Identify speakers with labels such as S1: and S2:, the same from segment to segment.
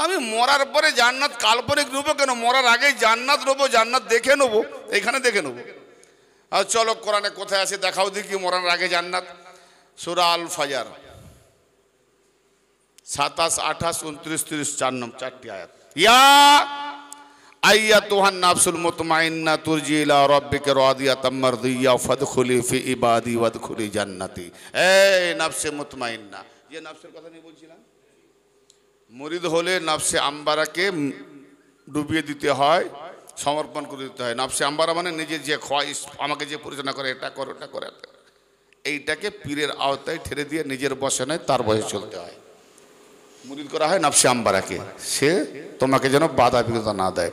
S1: আমি মরার পরে জান্নাত কাল্পনিক নেবো কেন? মরার আগেই জান্নাত নেবো, জান্নাত দেখে নেবো, এখানে দেখে নেবো। আর চলো কোরআনে কোথায় আছে দেখাও দেখি মরার আগে জান্নাত। সূরা আল ফাজর 27, 28, 29, 30, 4 আয়াত। ইয়া আইয়াতুহান নাফসুল মুতমাইন্না তুরজি ইলা রাব্বিকা রাদিয়াতাম মারদিয়া ফাদখুলি ফি ইবাদি ওয়াদখুলি জান্নাতি। এই নাফসে মুতমাইন্না, যে নাফসের কথা নিয়ে বলছিলাম, মুরিদ হলে নাফসে আম্বারাকে ডুবিয়ে দিতে হয়, সমর্পণ করে দিতে হয়। নাফসে আম্বারা মানে নিজের যে খোয়াইশ, আমাকে যে পরিচালনা করে, এটা করো ওটা করে, এইটাকে পীরের আওতায় ঠেলে দিয়ে নিজের বসে নয় তার বসে চলতে হয়। মুরিদ করা হয় নাফসে আম্বারাকে, সে তোমাকে যেন বাধা বিঘ্নতা না দেয়।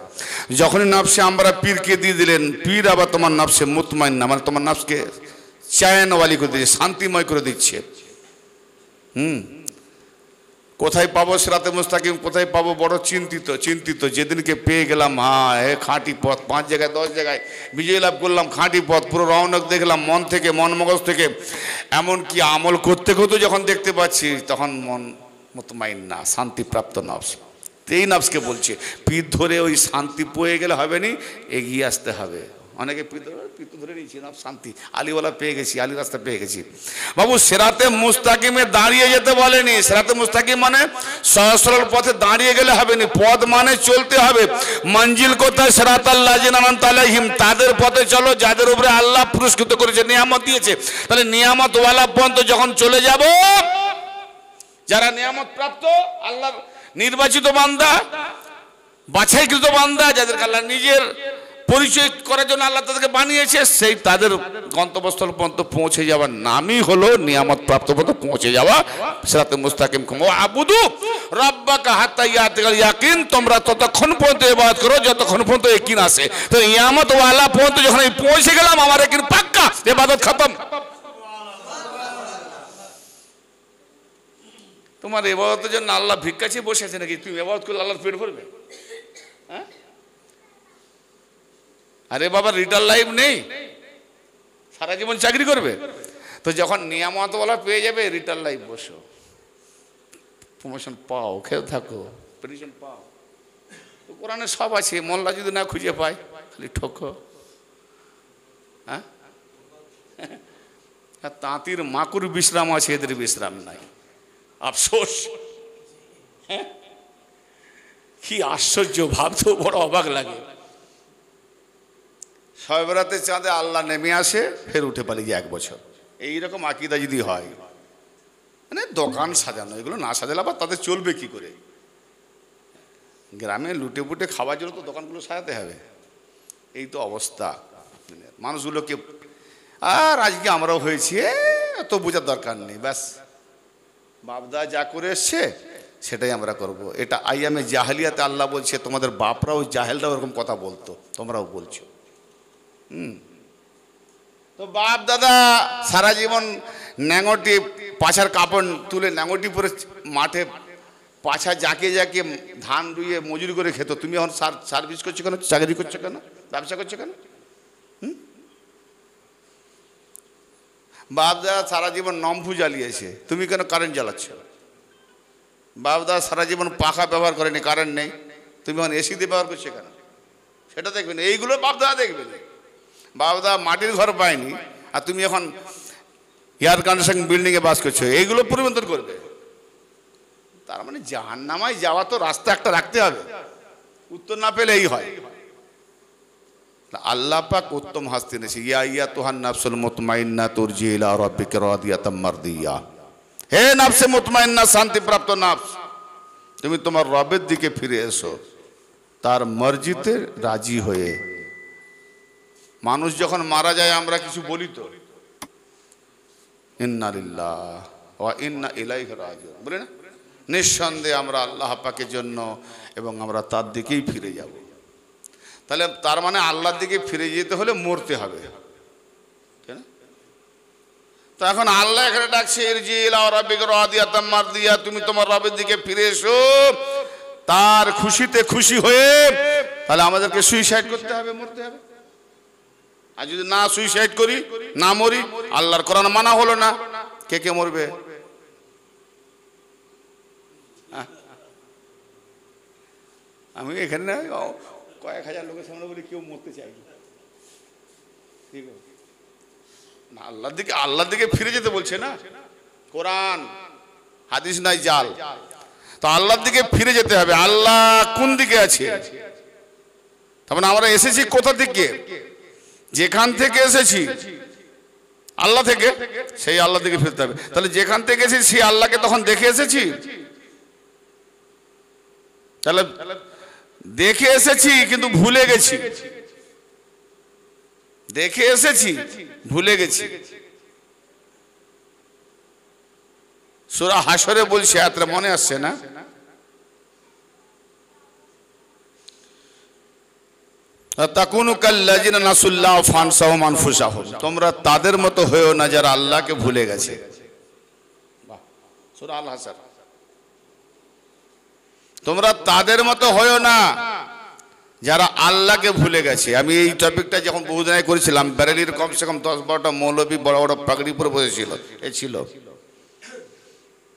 S1: যখনই নাফসে আম্বারা পীরকে দিয়ে দিলেন, পীর আবার তোমার নাফসে মুতমাইন্না মানে তোমার নাফসকে চায়নওয়ালি করে দিচ্ছে, শান্তিময় করে দিচ্ছে। কোথায় পাবো সিরাতে মুস্তাকিম, কোথায় পাবো? বড় চিন্তিত। যেদিনকে পেয়ে গেলাম, হ্যাঁ এ খাঁটি পথ, 5 জায়গায় 10 জায়গায় বিজয় লাভ করলাম, খাঁটি পথ, পুরো রওনক দেখলাম মন থেকে, মন মগজ থেকে। এমনকি আমল করতে করতে যখন দেখতে পাচ্ছি, তখন মন মুতমাইন্না, শান্তিপ্রাপ্ত নফস। এই নফসকে বলছে পীর ধরে ওই শান্তি পেয়ে গেলে হবে নি, এগিয়ে আসতে হবে। অনেকে পীর ধরে নিয়েছি, নফস শান্তি, আলিওয়ালা পেয়ে গেছি, আলী রাস্তা পেয়ে গেছি। বাবু সিরাতে মুস্তাকিমে দাঁড়িয়ে যেতে বলেনি। সিরাতে মুস্তাকিম মানে সহজ সরল পথে দাঁড়িয়ে গেলে হবে নি, পথ মানে চলতে হবে। মঞ্জিল কোথায়? সিরাতাল লাযিনা আনআমতা আলাইহিম, তাদের পথে চলো যাদের উপরে আল্লাহ পুরস্কৃত করেছে, নিয়ামত দিয়েছে। তাহলে নিয়ামত ওয়ালা পর্যন্ত যখন চলে যাব, যারা নিয়ামত প্রাপ্ত, আল্লাহর নির্বাচিত বান্দা, বাছাইকৃত বান্দা, যাদেরকে আল্লাহ নিজের পরিচয় করার জন্য আল্লাহ তাদেরকে বানিয়েছে, সেই তাদের গন্তব্যস্থল পর্যন্ত পৌঁছে যাওয়ার নামই হলো নিয়ামত প্রাপ্ত পর্যন্ত পৌঁছে যাওয়া। সিরাতে মুস্তাকিম আবুদু রাব্বাকা হাত্তা ইয়াতিকাল ইয়াকিন, তোমরা ততক্ষণ পর্যন্ত ইবাদত করো যতক্ষণ পর্যন্ত ইয়াকিন আসে। তো নিয়ামত ওয়ালা পর্যন্ত যখন পৌঁছে গেলাম, আমার ইয়াকিন পাক্কা, ইবাদত খতম। তোমার ইবাদতের জন্য আল্লাহ ভিক্ষা চেয়ে বসে আছে নাকি? তুমি ইবাদত করলে আল্লাহর পেট ভরবে? হ্যাঁ, আরে বাবা রিটার্ন লাইফ নেই, সারা জীবন চাকরি করবে? তো যখন নিয়ামতওয়ালা পেয়ে যাবে, রিটার্ন লাইফ বসো, প্রমোশন পাও, খেয়ে থাকো, পেনশন পাও। তো কোরআনে সব আছে, মোল্লা যদি না খুঁজে পায় খালি ঠকো। হ্যাঁ, তাঁতির মাকুর বিশ্রাম আছে, এদের বিশ্রাম নাই, আফসোস। হ্যাঁ, কি আশ্চর্য, ভাবতেও বড় অবাক লাগে। শবে বরাতের চাঁদে আল্লাহ নেমে আসে, ফের উঠে পালিয়ে যায় 1 বছর। এইরকম আকীদা যদি হয়, মানে দোকান সাজানো, এগুলো না সাজালে আবার তাদের চলবে কি করে? গ্রামে লুটে পুটে খাওয়ার জন্য তো দোকানগুলো সাজাতে হবে। এই তো অবস্থা মানুষগুলোকে। আর আজকে আমরাও হয়েছি, এত বোঝার দরকার নেই, ব্যাস বাপদা যা করে এসছে সেটাই আমরা করব। এটা আইয়ামে জাহেলিয়াতে আল্লাহ বলছে, তোমাদের বাপরাও জাহেলরাও এরকম কথা বলতো, তোমরাও বলছো। তো বাপ দাদা সারা জীবন ন্যাঙটি, পাছার কাপড় তুলে ন্যাঙটি পরে মাঠে পাছা জাঁকিয়ে জাঁকিয়ে ধান রুইয়ে মজুরি করে খেত। তুমি এখন সার্ভিস করছো কেন? চাকরি করছো কেন? ব্যবসা করছো কেন? বাপ দাদা সারা জীবন নম্ফু জ্বালিয়েছে, তুমি কেন কারেন্ট জ্বালাচ্ছ? বাপ দাদা সারা জীবন পাখা ব্যবহার করেনি, কারেন্ট নেই, তুমি এখন এসি দিয়ে ব্যবহার করছো কেন? সেটা দেখবেন, এইগুলো বাপ দাদা দেখবেন। বাপ দাদা মাটির ঘর পায়নি, আর তুমি এখন এয়ার কন্ডিশন বিল্ডিংয়ে বাস করছো, এইগুলো পরিবর্তন করবে। তার মানে জাহান্নামায় যাওয়া তো রাস্তা একটা রাখতে হবে, উত্তর না পেলে এই হয়। আল্লাহ পাক উত্তম হাসতে এনেছে, ইয়া আইয়াতুহান নাফসুল মুতমাইন্না তুরজি ইলা রাব্বিকা রাদিয়াতাম মারদিয়া। হে নাফসে মুতমাইন্না, শান্তিপ্রাপ্ত নাফস, তুমি তোমার রবের দিকে ফিরে এসো তার মর্জিতে রাজি হয়ে। মানুষ যখন মারা যায় আমরা কিছু বলি তো, ইন্না লিল্লাহ ওয়া ইন্না ইলাইহি রাজিউন, বলি না? নিঃসন্দেহে আমরা আল্লাহ পাকের জন্য এবং আমরা তার দিকেই ফিরে যাব। তাহলে তার মানে আল্লাহর দিকে ফিরে যেতে হলে মরতে হবে, তাই না? তো এখন আল্লাহ এখানে ডাকছে, ইরজি ইলা রাব্বিকা রাদিয়াতাম মারদিয়া, তুমি তোমার রবের দিকে ফিরে এসো তার খুশিতে খুশি হয়ে। তাহলে আমাদেরকে সুইসাইড করতে হবে, মরতে হবে। আর যদি না সুইসাইড করি, না মরি, আল্লাহর কোরআন মানা হলো না, কে কে মরবে? আমি এখানে না কয়েক হাজার লোকের সামনে বলি কেউ মরতে চাই ঠিক না, আল্লাহর দিকে ফিরে যেতে বলছে না কোরআন, হাদিস নাই জাল। তো আল্লাহর দিকে ফিরে যেতে হবে। আল্লাহ কোন দিকে আছে? তার মানে আমরা এসেছি কোথা থেকে? যেখান থেকে এসেছি আল্লাহ থেকে, সেই আল্লাহ দিকে ফিরতে হবে। তাহলে যেখান থেকে এসেছি সেই আল্লাহকে তখন দেখে এসেছি, তাহলে দেখে এসেছি কিন্তু ভুলে গেছি, দেখে এসেছি ভুলে গেছি। সূরা হাশরে বলছে, আয়াতটা মনে আসছে না? তাকুনু কাল্লাযিনা নাসুল্লাহ ফানসাহুম আনফুসাহুম, তোমরা তাদের মতো হয়েও না যারা আল্লাহকে ভুলে গেছে। বাহ, সূরা আল হাসর। তোমরা তাদের মতো হয়েও না যারা আল্লাহকে ভুলে গেছে। আমি এই টপিকটা যখন বহুদিন আগে করেছিলাম, বেরেলির কমসে কম 10-12টা মৌলবী বড় বড় পাগড়ি পরে বসেছিল, এ ছিল।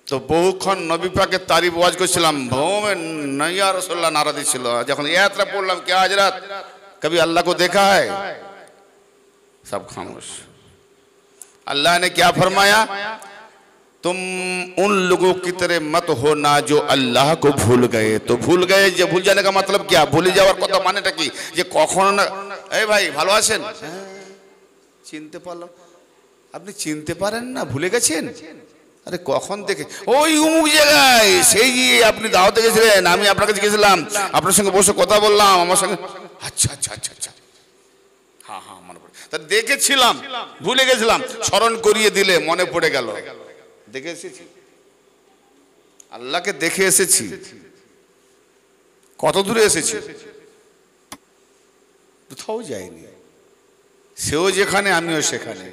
S1: তো বহুক্ষণ নবী পাকের তারিফ ওয়াজ করছিলাম, ভৌমে নইয়া রাসূলুল্লাহ নারা দিচ্ছিল। যখন ইয়াত্রা পড়লাম, কে হাজরাত कभी अल्लाह को देखा है? सब खामोश। अल्लाह ने क्या फरमाया? तुम उन लोगों की तरह मत होना जो अल्लाह को भूल गए। तो भूल गए, যে ভুল जाने का मतलब क्या? ভুলে যাওয়ার কথা মানেটা কি? যে কখনো না, এই ভাই ভালো আছেন? চিনতে পারলাম। আপনি চিনতে পারেন না, ভুলে গেছেন? আরে কখন দেখে, ওই অমুক জায়গায়, সেই আপনি দাওয়াতে গেছিলেন, আমি আপনার কাছে গেছিলাম, আপনার সঙ্গে বসে কথা বললাম, আমার সঙ্গে। আচ্ছা আচ্ছা আচ্ছা আচ্ছা, হ্যাঁ হ্যাঁ মনে পড়ে। তা দেখেছিলাম, ভুলে গেছিলাম, স্মরণ করিয়ে দিলে মনে পড়ে গেল। দেখে এসেছি, আল্লাহকে দেখে এসেছি। কত দূরে এসেছি? কোথাও যায়নি। সেও যেখানে, আমিও সেখানে,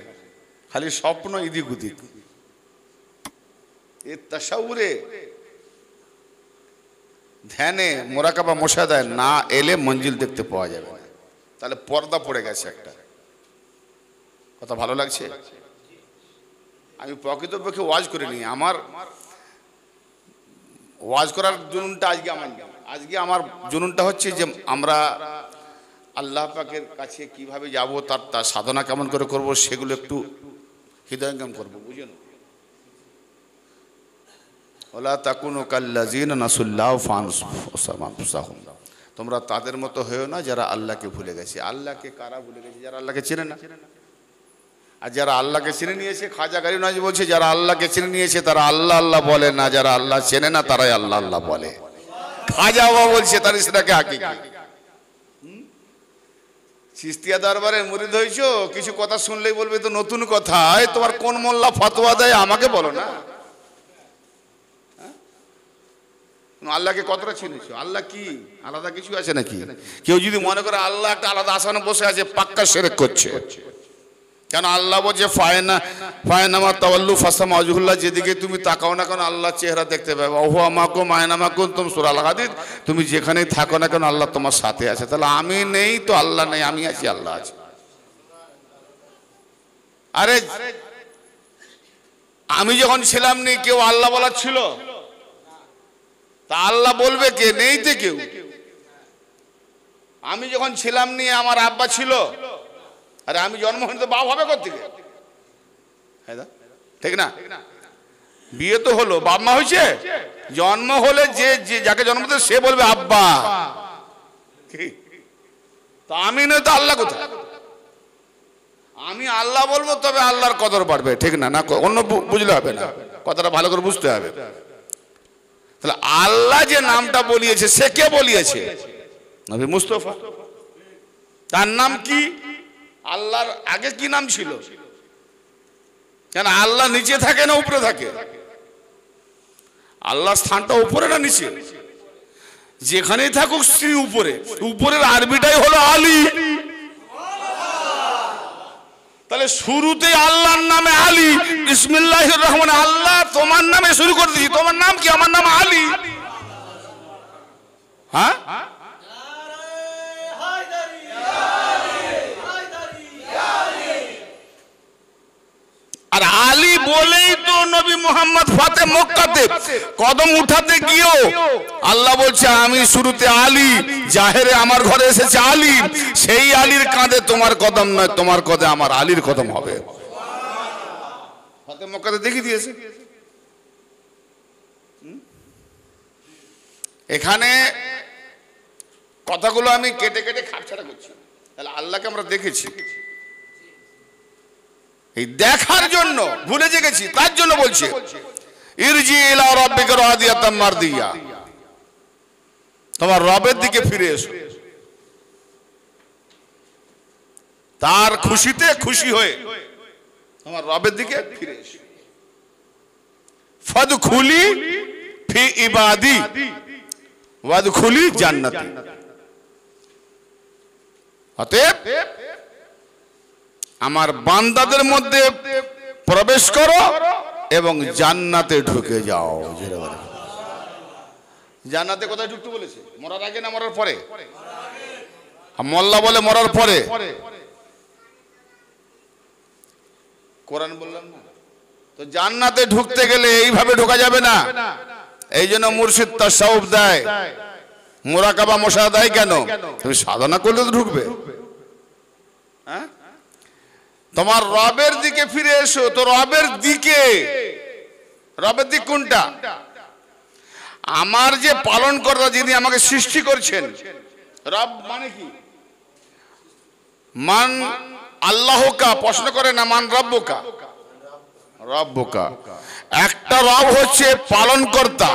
S1: খালি স্বপ্ন ইদিক উদিক। এ তাসাউরে, ধ্যানে, মোরাকাবা, মুশাহাদায় না এলে মঞ্জিল দেখতে পাওয়া যাবে না। তাহলে পর্দা পড়ে গেছে একটা কথা। ভালো লাগছে? আমি প্রকৃতপক্ষে ওয়াজ করিনি। আমার ওয়াজ করার জুনুনটা আজকে আমার জুনুনটা হচ্ছে যে আমরা আল্লাহ পাকের কাছে কিভাবে যাব, তার সাধনা কেমন করে করব, সেগুলো একটু হৃদয়ঙ্গম করবো, বুঝলেন? ওয়ালা তাকুনু কাল্লাযিনা নাসুল্লাহ ফানসাহুম, তোমরা তাদের মতো হয়েও না যারা আল্লাহকে ভুলে গেছে। আল্লাহকে কারা ভুলে গেছে? যারা আল্লাহকে চেনে না। আর যারা আল্লাহকে চিনে নিয়েছে, খাজা গরিব নওয়াজ বলছে, যারা আল্লাহকে চিনে নিয়েছে তারা আল্লাহ আল্লাহ বলে না, যারা আল্লাহ চেনে না তারাই আল্লাহ আল্লাহ বলে। খাজা বাবা বলছে, তার ইসলাকে হাকিকি। চিস্তিয়া দরবারে মুরিদ হয়েছো, কিছু কথা শুনলেই বলবে তো নতুন কথা, তোমার কোন মোল্লা ফতোয়া দেয় আমাকে বলো না। আল্লাহকে কতটা চিনেছো? আল্লাহ কি আলাদা কিছু আছে নাকি? কেউ যদি মনে করে আল্লাহ একটা আলাদা আসনে বসে আছে, পাক্কা শিরক করছে। কেন? আল্লাহ বলছে ফায়নামা তাওয়াল্লু ফাসামা ওয়াজহুল্লাহ, যেদিকে তুমি তাকাও না কেন আল্লাহ চেহারা দেখতে পাবে। ওহুয়া মাকুম আয়নামা কুনতুম, সূরা আল হাদীদ। তুমি যেখানেই থাকো না কেন আল্লাহ তোমার সাথে আছে। তাহলে আমি নেই তো আল্লাহ নেই, আমি আছি আল্লাহ আছে। আরে আমি যখন ছিলাম নি, কেউ আল্লাহ বলার ছিল? তা আল্লাহ বলবে কে? নেই তো কেউ। আমি যখন ছিলাম নি, আমার আব্বা ছিল। আরে আমি জন্ম হইনি তো বাপ হবে কোত্থেকে? ঠিক না? বিয়ে তো হলো, বাপ মা হয়েছে। জন্ম হলে যে যাকে জন্ম দিতে সে বলবে আব্বা। তো আমি নয় তো আল্লাহ কোথায়? আমি আল্লাহ বলবো, তবে আল্লাহর কদর বাড়বে। ঠিক না? না অন্য বুঝলে হবে না, কথাটা ভালো করে বুঝতে হবে। তাহলে আল্লাহ যে নামটা বলিয়েছে, সে কে বলিয়েছে? নবী মুস্তাফা। তার নাম কি? আল্লাহর আগে কি নাম ছিল? কেন আল্লাহ নিচে থাকে না উপরে থাকে? আল্লাহর স্থানটা উপরে না নিচে? যেখানেই থাকুক স্ত্রী উপরে, উপরের আরবিটাই হলো আলী। তাহলে শুরুতে আল্লাহর নামে আলী, বিসমিল্লাহির রহমান, আল্লাহ তোমার নামে শুরু করে দিয়েছি। তোমার নাম কি? আমার নাম আলী। হ্যাঁ, আর আলী বলেই তো নবী মুহাম্মদ ফাতে মক্কাতে কদম উঠাতে গিয়েও আল্লাহ বলছে আমি শুরুতে আলী, জাহেরে আমার ঘরে এসেছে আলী, সেই আলীর কাঁধে তোমার কদম নয়, তোমার কাঁধে আমার আলীর কদম হবে। ফাতে মক্কাতে দেখিয়ে দিয়েছে। এখানে কথাগুলো আমি কেটে কেটে খাপছাড়া করছি, তাহলে আল্লাহকে আমরা দেখেছি, এই দেখার জন্য ভুলে গেছি, তার জন্য বলছে ইরজি ইলা রাব্বিকা রাদিয়াতাম মারদিয়া, তোমার রবের দিকে ফিরে এসো, তার খুশিতে খুশি হয়ে তোমার রবের দিকে ফিরে এসো। ফাদখুলি ফি ইবাদি ওয়াদখুলি জান্নাতি, অতএব আমার বান্দাদের মধ্যে প্রবেশ করো এবং জান্নাতে ঢুকে যাও। জান্নাতে কোথায় ঢুকতে বলেছে? মরার আগে না মরার পরে? মোল্লা বলে মরার পরে, কোরআন বললাম না তো। জান্নাতে ঢুকতে গেলে এইভাবে ঢোকা যাবে না, এই জন্য মুর্শিদ তাসাউফ দেয়, মুরাকাবা মুশাহাদা দেয়। কেন? তুমি সাধনা করলে তো ঢুকবে। হ্যাঁ, তোমার রবের দিকে ফিরে এসো। তো রবের দিকে, রবের দিক কোনটা? আমার যে পালন কর্তা, যিনি আমাকে সৃষ্টি করছেন। রব মানে কি? মান আল্লাহকা প্রশ্ন করে না, মান রব্বুকা, রব্বুকা। একটা রব হচ্ছে পালন কর্তা,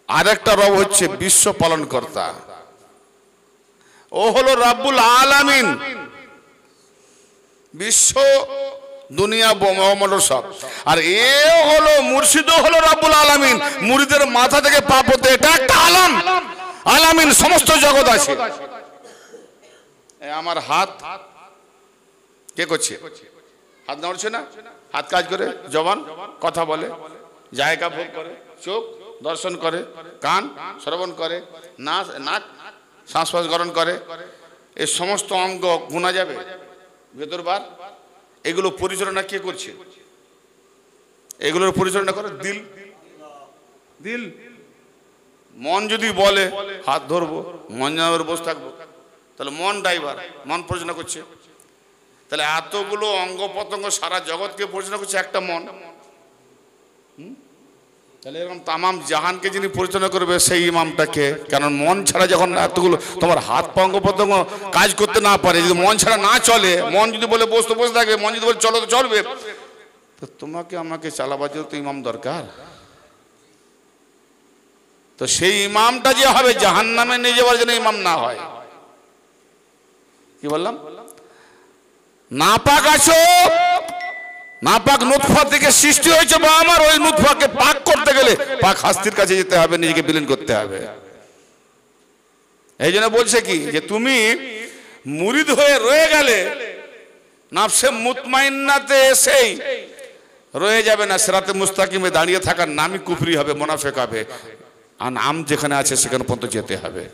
S1: আর একটা রব হচ্ছে বিশ্ব পালন কর্তা। ও হলো রব্বুল আলামিন, বিশ্ব দুনিয়া ব্রহ্মাণ্ড সব। আর এ হলো মুর্শিদ, হলো রব্বুল আলামিন, মুরিদের মাথা থেকে পা পর্যন্ত এটা একটা আলাম, আলামিন সমস্ত জগৎ আছে। আমার হাত কে করছে? হাত নড়ছে না, হাত কাজ করে, জবান কথা বলে, জায়গা ভোগ করে, চোখ দর্শন করে, কান শ্রবণ করে, নাক শ্বাস গ্রহণ করে। এই সমস্ত অঙ্গ গুণা যাবে ভেতর বার। এগুলো পরিচালনা কে করছে? এগুলোর পরিচালনা করে দিল। দিল মন যদি বলে হাত ধরবো, মন যাবে বসে থাকবো, তাহলে মন ড্রাইভার, মন পরিচালনা করছে। তাহলে এতগুলো অঙ্গ প্রত্যঙ্গ সারা জগৎকে পরিচালনা করছে একটা মন। তাহলে এরকম তামাম জাহানকে যিনি পরিচালনা করবে সেই ইমামটাকে। কারণ মন ছাড়া যখন এতগুলো তোমার হাত পা অঙ্গ প্রত্যঙ্গ কাজ করতে না পারে, যদি মন ছাড়া না চলে, মন যদি বলে বসতে বসে থাকে, মন যদি বলে চলো তো চলবে, তো তোমাকে আমাকে চালাবার জন্য তো ইমাম দরকার। তো সেই ইমামটা যে হবে জাহান্নামে নিয়ে যাওয়ার জন্য ইমাম না হয়। কি বললাম? নাপাক আছো, নাপাক নুতফা থেকে সৃষ্টি হয়েছে বা আমার, ওই নুতফাকে পাক করতে গেলে পাক হাস্তির কাছে যেতে হবে, নিজেকে বিলীন করতে হবে। এই জন্য বলছে কি, যে তুমি মুরিদ হয়ে রয়ে গেলে নাফসে মুতমাইন্নাতে এসেই রয়ে যাবে না, সিরাতে মুস্তাকিমে দাঁড়িয়ে থাকার নামই কুফরি হবে, মুনাফিক হবে। আর নাম যেখানে আছে সেখানে পর্যন্ত যেতে হবে,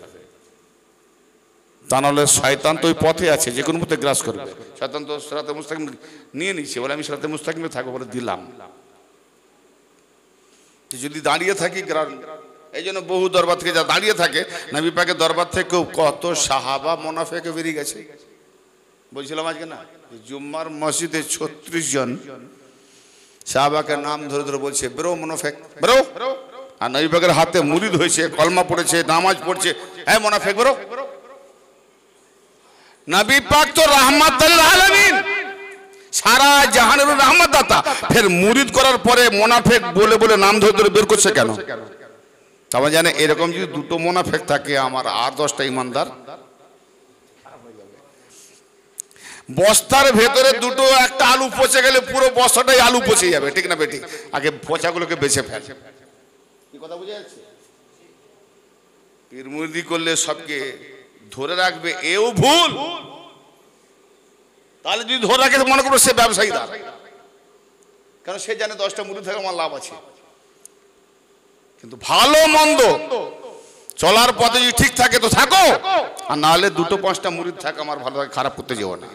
S1: তা নাহলে শয়তান তো ওই পথে আছে, যে কোনো মতে গ্রাস করবে। শয়তান তো সিরাতে মুস্তাকিম নিয়ে নিচ্ছে, বলে আমি সিরাতে মুস্তাকিমে থাকবো বলে দিলাম। যদি দাঁড়িয়ে থাকি এই জন্য বহু দরবার থেকে যা দাঁড়িয়ে থাকে, নবী পাকের দরবার থেকেও কত সাহাবা মুনাফিক বেরিয়ে গেছে। বলছিলাম আজকে না, জুম্মার মসজিদে 36 জন সাহাবাকে নাম ধরে ধরে বলছে বেরো মুনাফিক বেরো। আর নবী পাকের হাতে মুরিদ হয়েছে, কলমা পড়েছে, নামাজ পড়ছে, হ্যাঁ মুনাফিক বেরো। নবী পাক তো রাহমাতুল আলামিন, সারা জাহানের রহমত দাতা, ফের মুরিদ করার পরে মুনাফিক বলে বলে নাম ধরে ধরে বের করছে কেন? তবে জানে এরকম যদি দুটো মুনাফিক থাকে, আমার আর 10টা ইমানদার। বস্তার ভেতরে দুটো একটা আলু পচে গেলে পুরো বস্তাটাই আলু পচে যাবে, ঠিক না বেঠিক? আগে পচাগুলোকে বেছে ফেল। কি কথা বুঝে যাচ্ছে? পীর মুরিদি করলে সবকে ধরে রাখবে, এও ভুল। তাহলে যদি ধরে রাখে মনে করো সে ব্যবসায়ীদার, কারণ সে জানে 10টা মুরিদ থাকে আমার লাভ আছে। কিন্তু ভালো মন্দ চলার পথে যদি ঠিক থাকে তো থাকো, আর না হলে 2-5টা মুরিদ থাকে আমার ভালো থাকে, খারাপ করতে যেও না।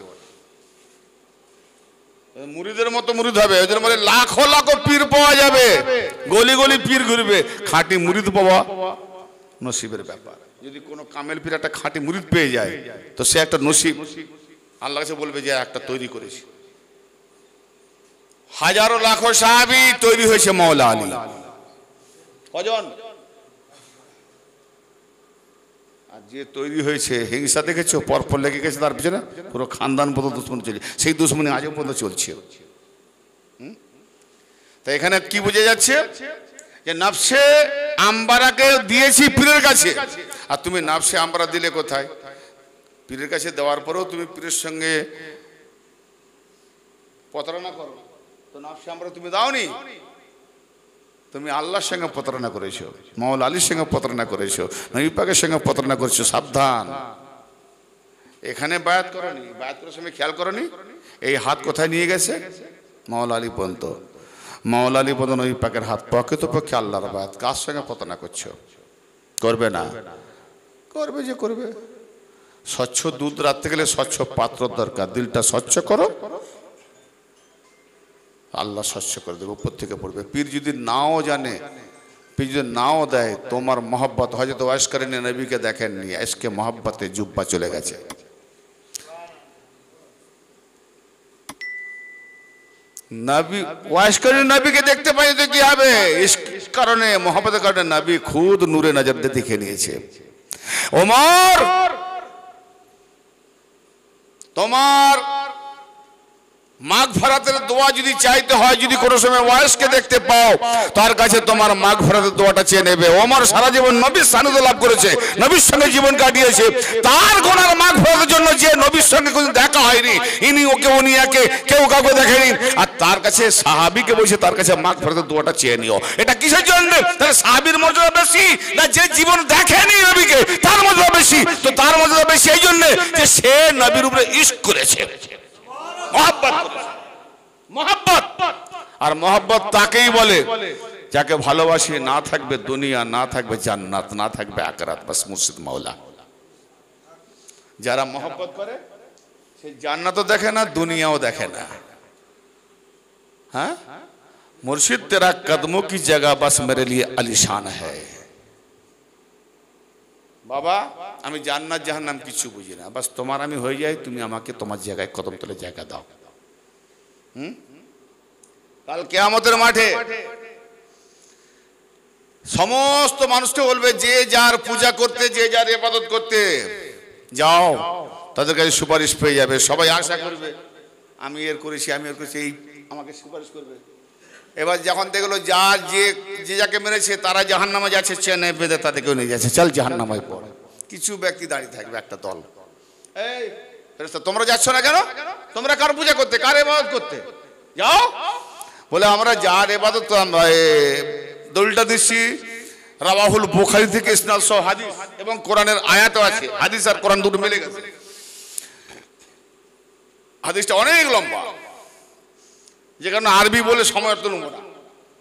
S1: মুরিদের মতো মুরিদ হবে, ওদের মধ্যে লাখো লাখো পীর পাওয়া যাবে, গলি গলি পীর ঘুরবে, খাঁটি মুরিদ পাওয়া নসিবের ব্যাপার। যদি কোনো কামেল পীর একটা খাঁটি মুরিদ পেয়ে যায় তো সে একটা নসিব, আল্লাহ কাছে বলবে যে একটা তৈরি করেছি। হাজারো লাখো সাহাবী তৈরি হয়েছে মাওলা আলী, কজন? আর যে তৈরি হয়েছে হিংসা দেখেছো, পরপর লেগে গেছে তার পিছনে, পুরো খানদান পর্যন্ত দুশ্মনী চলছে, সেই দুশ্মনী আজও পর্যন্ত চলছে। তাই এখানে কি বোঝা যাচ্ছে যে নফসে আম্বারাকে দিয়েছি পীরের কাছে, আর তুমি নফসে আম্বারা দিলে কোথায়? পীরের কাছে দেওয়ার পরেও তুমি পীরের সঙ্গে প্রতারণা করো, তো নফসে আম্বারা তুমি দাওনি, তুমি আল্লাহর সঙ্গে প্রতারণা করেছো, মাওলা আলীর সঙ্গে প্রতারণা করেছো, নবী পাকের সঙ্গে প্রতারণা করেছো, সাবধান। এখানে বায়াত করনি, বায়াত করার সময় খেয়াল করনি এই হাত কোথায় নিয়ে গেছে? মাওলা আলী পর্যন্ত, মাওলা আলী পর্যন্ত নবী পাকের হাত, প্রকৃতপক্ষে আল্লাহর বায়াত। কার সঙ্গে প্রতারণা করছো? করবে না, করবে যে করবে। স্বচ্ছ দুধ রাখতে গেলে স্বচ্ছ পাত্র দরকার, দিলটা স্বচ্ছ করো, আল্লাহ স্বচ্ছ করে দেবে, উপর থেকে পড়বে। পীর যদি নাও জানে, পীর যদি নাও দেয়, তোমার মহব্বত, হয়তো ওয়াইস করেনি, নবীকে দেখেননি, আজকে মহব্বতে জুব্বা চলে গেছে। নবী ওয়াইস করেনি, নবীকে দেখতে পাই তো কি হবে? ইস কারণে, মহব্বতের কারণে নবী খুদ নূরে নজর দিয়ে দেখে নিয়েছে। ওমর, তোমার মাগফিরাতের দোয়া যদি চাইতে হয়, যদি কোনো সময় ওয়াইসকে দেখতে পাও, তার কাছে তোমার মাগফিরাতের দোয়াটা চেয়ে নেবে। ওমর সারা জীবন নবীর সান্নিধ্য লাভ করেছে, নবীর সঙ্গে জীবন কাটিয়েছে, তার গুনার মাগফিরাতের জন্য যে নবীর সঙ্গে কোনো দেখা হয়নি, ইনি ওকে উনি একে কেউ কাউকে দেখেনি, আর তার কাছে সাহাবীকে বসে তার কাছে মাগফিরাতের দোয়াটা চেয়ে নিও। এটা কিসের জন্য? তাহলে সাহাবীর মর্যাদা বেশি না যে জীবন দেখেনি নবীকে তার মর্যাদা বেশি? তো তার মর্যাদা বেশি এই জন্য যে সে নবীর উপরে ইশক করেছে, মহব্বত। আর মহব্বত তাকেই বলে যাকে ভালোবাসি, না থাকবে দুনিয়া, না থাকবে জান্নাত, না থাকবে আখিরাত, বাস মুর্শিদ মাওলা। যারা মহব্বত করে সে জান্নাতও দেখে না, দুনিয়াও দেখে না। হ্যাঁ, মুর্শিদ তেরা কদমোं की जगह बस मेरे लिए আলিশান है। বাবা, আমি জান্নাত জাহান্নাম কিছু বুঝি না, বাস তোমার আমি হয়ে যাই, তুমি আমাকে তোমার জায়গায় কদম তলে জায়গা দাও। কাল কিয়ামতের মাঠে সমস্ত মানুষকে বলবে, যে যার পূজা করতে, যে যার ইবাদত করতে যাও, তাদের কাছে সুপারিশ পেয়ে যাবে। সবাই আশা করবে আমি এর করেছি, আমি এর করেছি, এই আমাকে সুপারিশ করবে। এবার যখন দেখলো যার যে যাকে মেরেছে তারা জাহান্নামে যাচ্ছে, চেনে বেঁধে তাদেরকেও নিয়ে যাচ্ছে, চল জাহান্নামায় পড়। কিছু ব্যক্তি দাঁড়িয়ে থাকবে, একটা দল, এই ফেরেশতা তোমরা যাচ্ছ না কেন? তোমরা কার পূজা করতে, কার ইবাদত করতে যাও? বলে আমরা যার ইবাদত, আমরা দলিলটা দিচ্ছি রাওয়াহুল বুখারী থেকে ইসনাদ সহ হাদিস, এবং কোরআনের আয়াতও আছে, হাদিস আর কোরআন দুটো মিলে গেছে। হাদিসটা অনেক লম্বা, যে কারণে আরবি বলে সময় তো নেব না,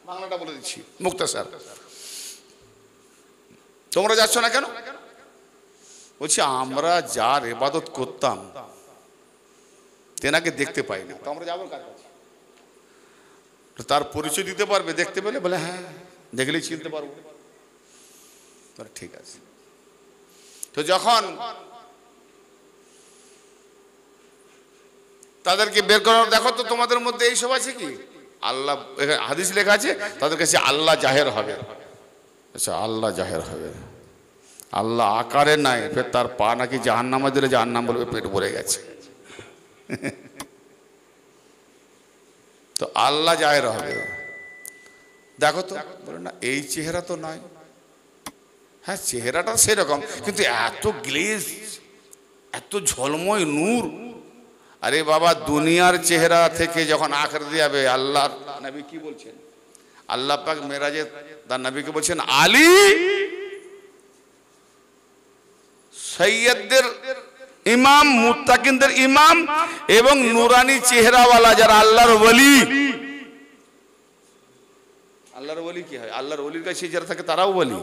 S1: বাংলাটা বলে দিচ্ছি মুক্তাসার। তোমরা যাচ্ছ না কেন? বলছি আমরা যার ইবাদত করতাম তেনাকে দেখতে পাই না, তো আমরা যাবো কার কাছে? তার পরিচয় দিতে পারবে দেখতে পেলে? বলে হ্যাঁ, দেখলেই চিনতে পারবো। ঠিক আছে। তো যখন তাদেরকে বের করার, দেখো তো তোমাদের মধ্যে এইসব আছে কি? আল্লাহ, হাদিস লেখা আছে তাদের কাছে আল্লাহ জাহের হবে। আচ্ছা, আল্লাহ জাহের হবে, আল্লাহ আকারে নাই, ফের তার পা নাকি জাহান্নামে দিলে জাহান্নাম বলবে পেট ভরে গেছে। তো আল্লাহ জাহের হবে, দেখো তো। বলে না, এই চেহারা তো নয়। হ্যাঁ, চেহারাটা সেরকম, কিন্তু এত গ্লেজ, এত ঝলময় নূর। আরে বাবা, দুনিয়ার চেহারা থেকে যখন আখিরাতে যাবে, আল্লাহর নবী কি বলছেন? আল্লাহ পাক মেরাজে তার নবীকে বলছেন, আলী সৈয়দদের ইমাম, মুত্তাকিনদের ইমাম, এবং নুরানি চেহারাওয়ালা যারা আল্লাহর ওলি। আল্লাহর ওলি কি হয়? আল্লাহর ওলির কাছে যারা থাকে তারাও ওলি।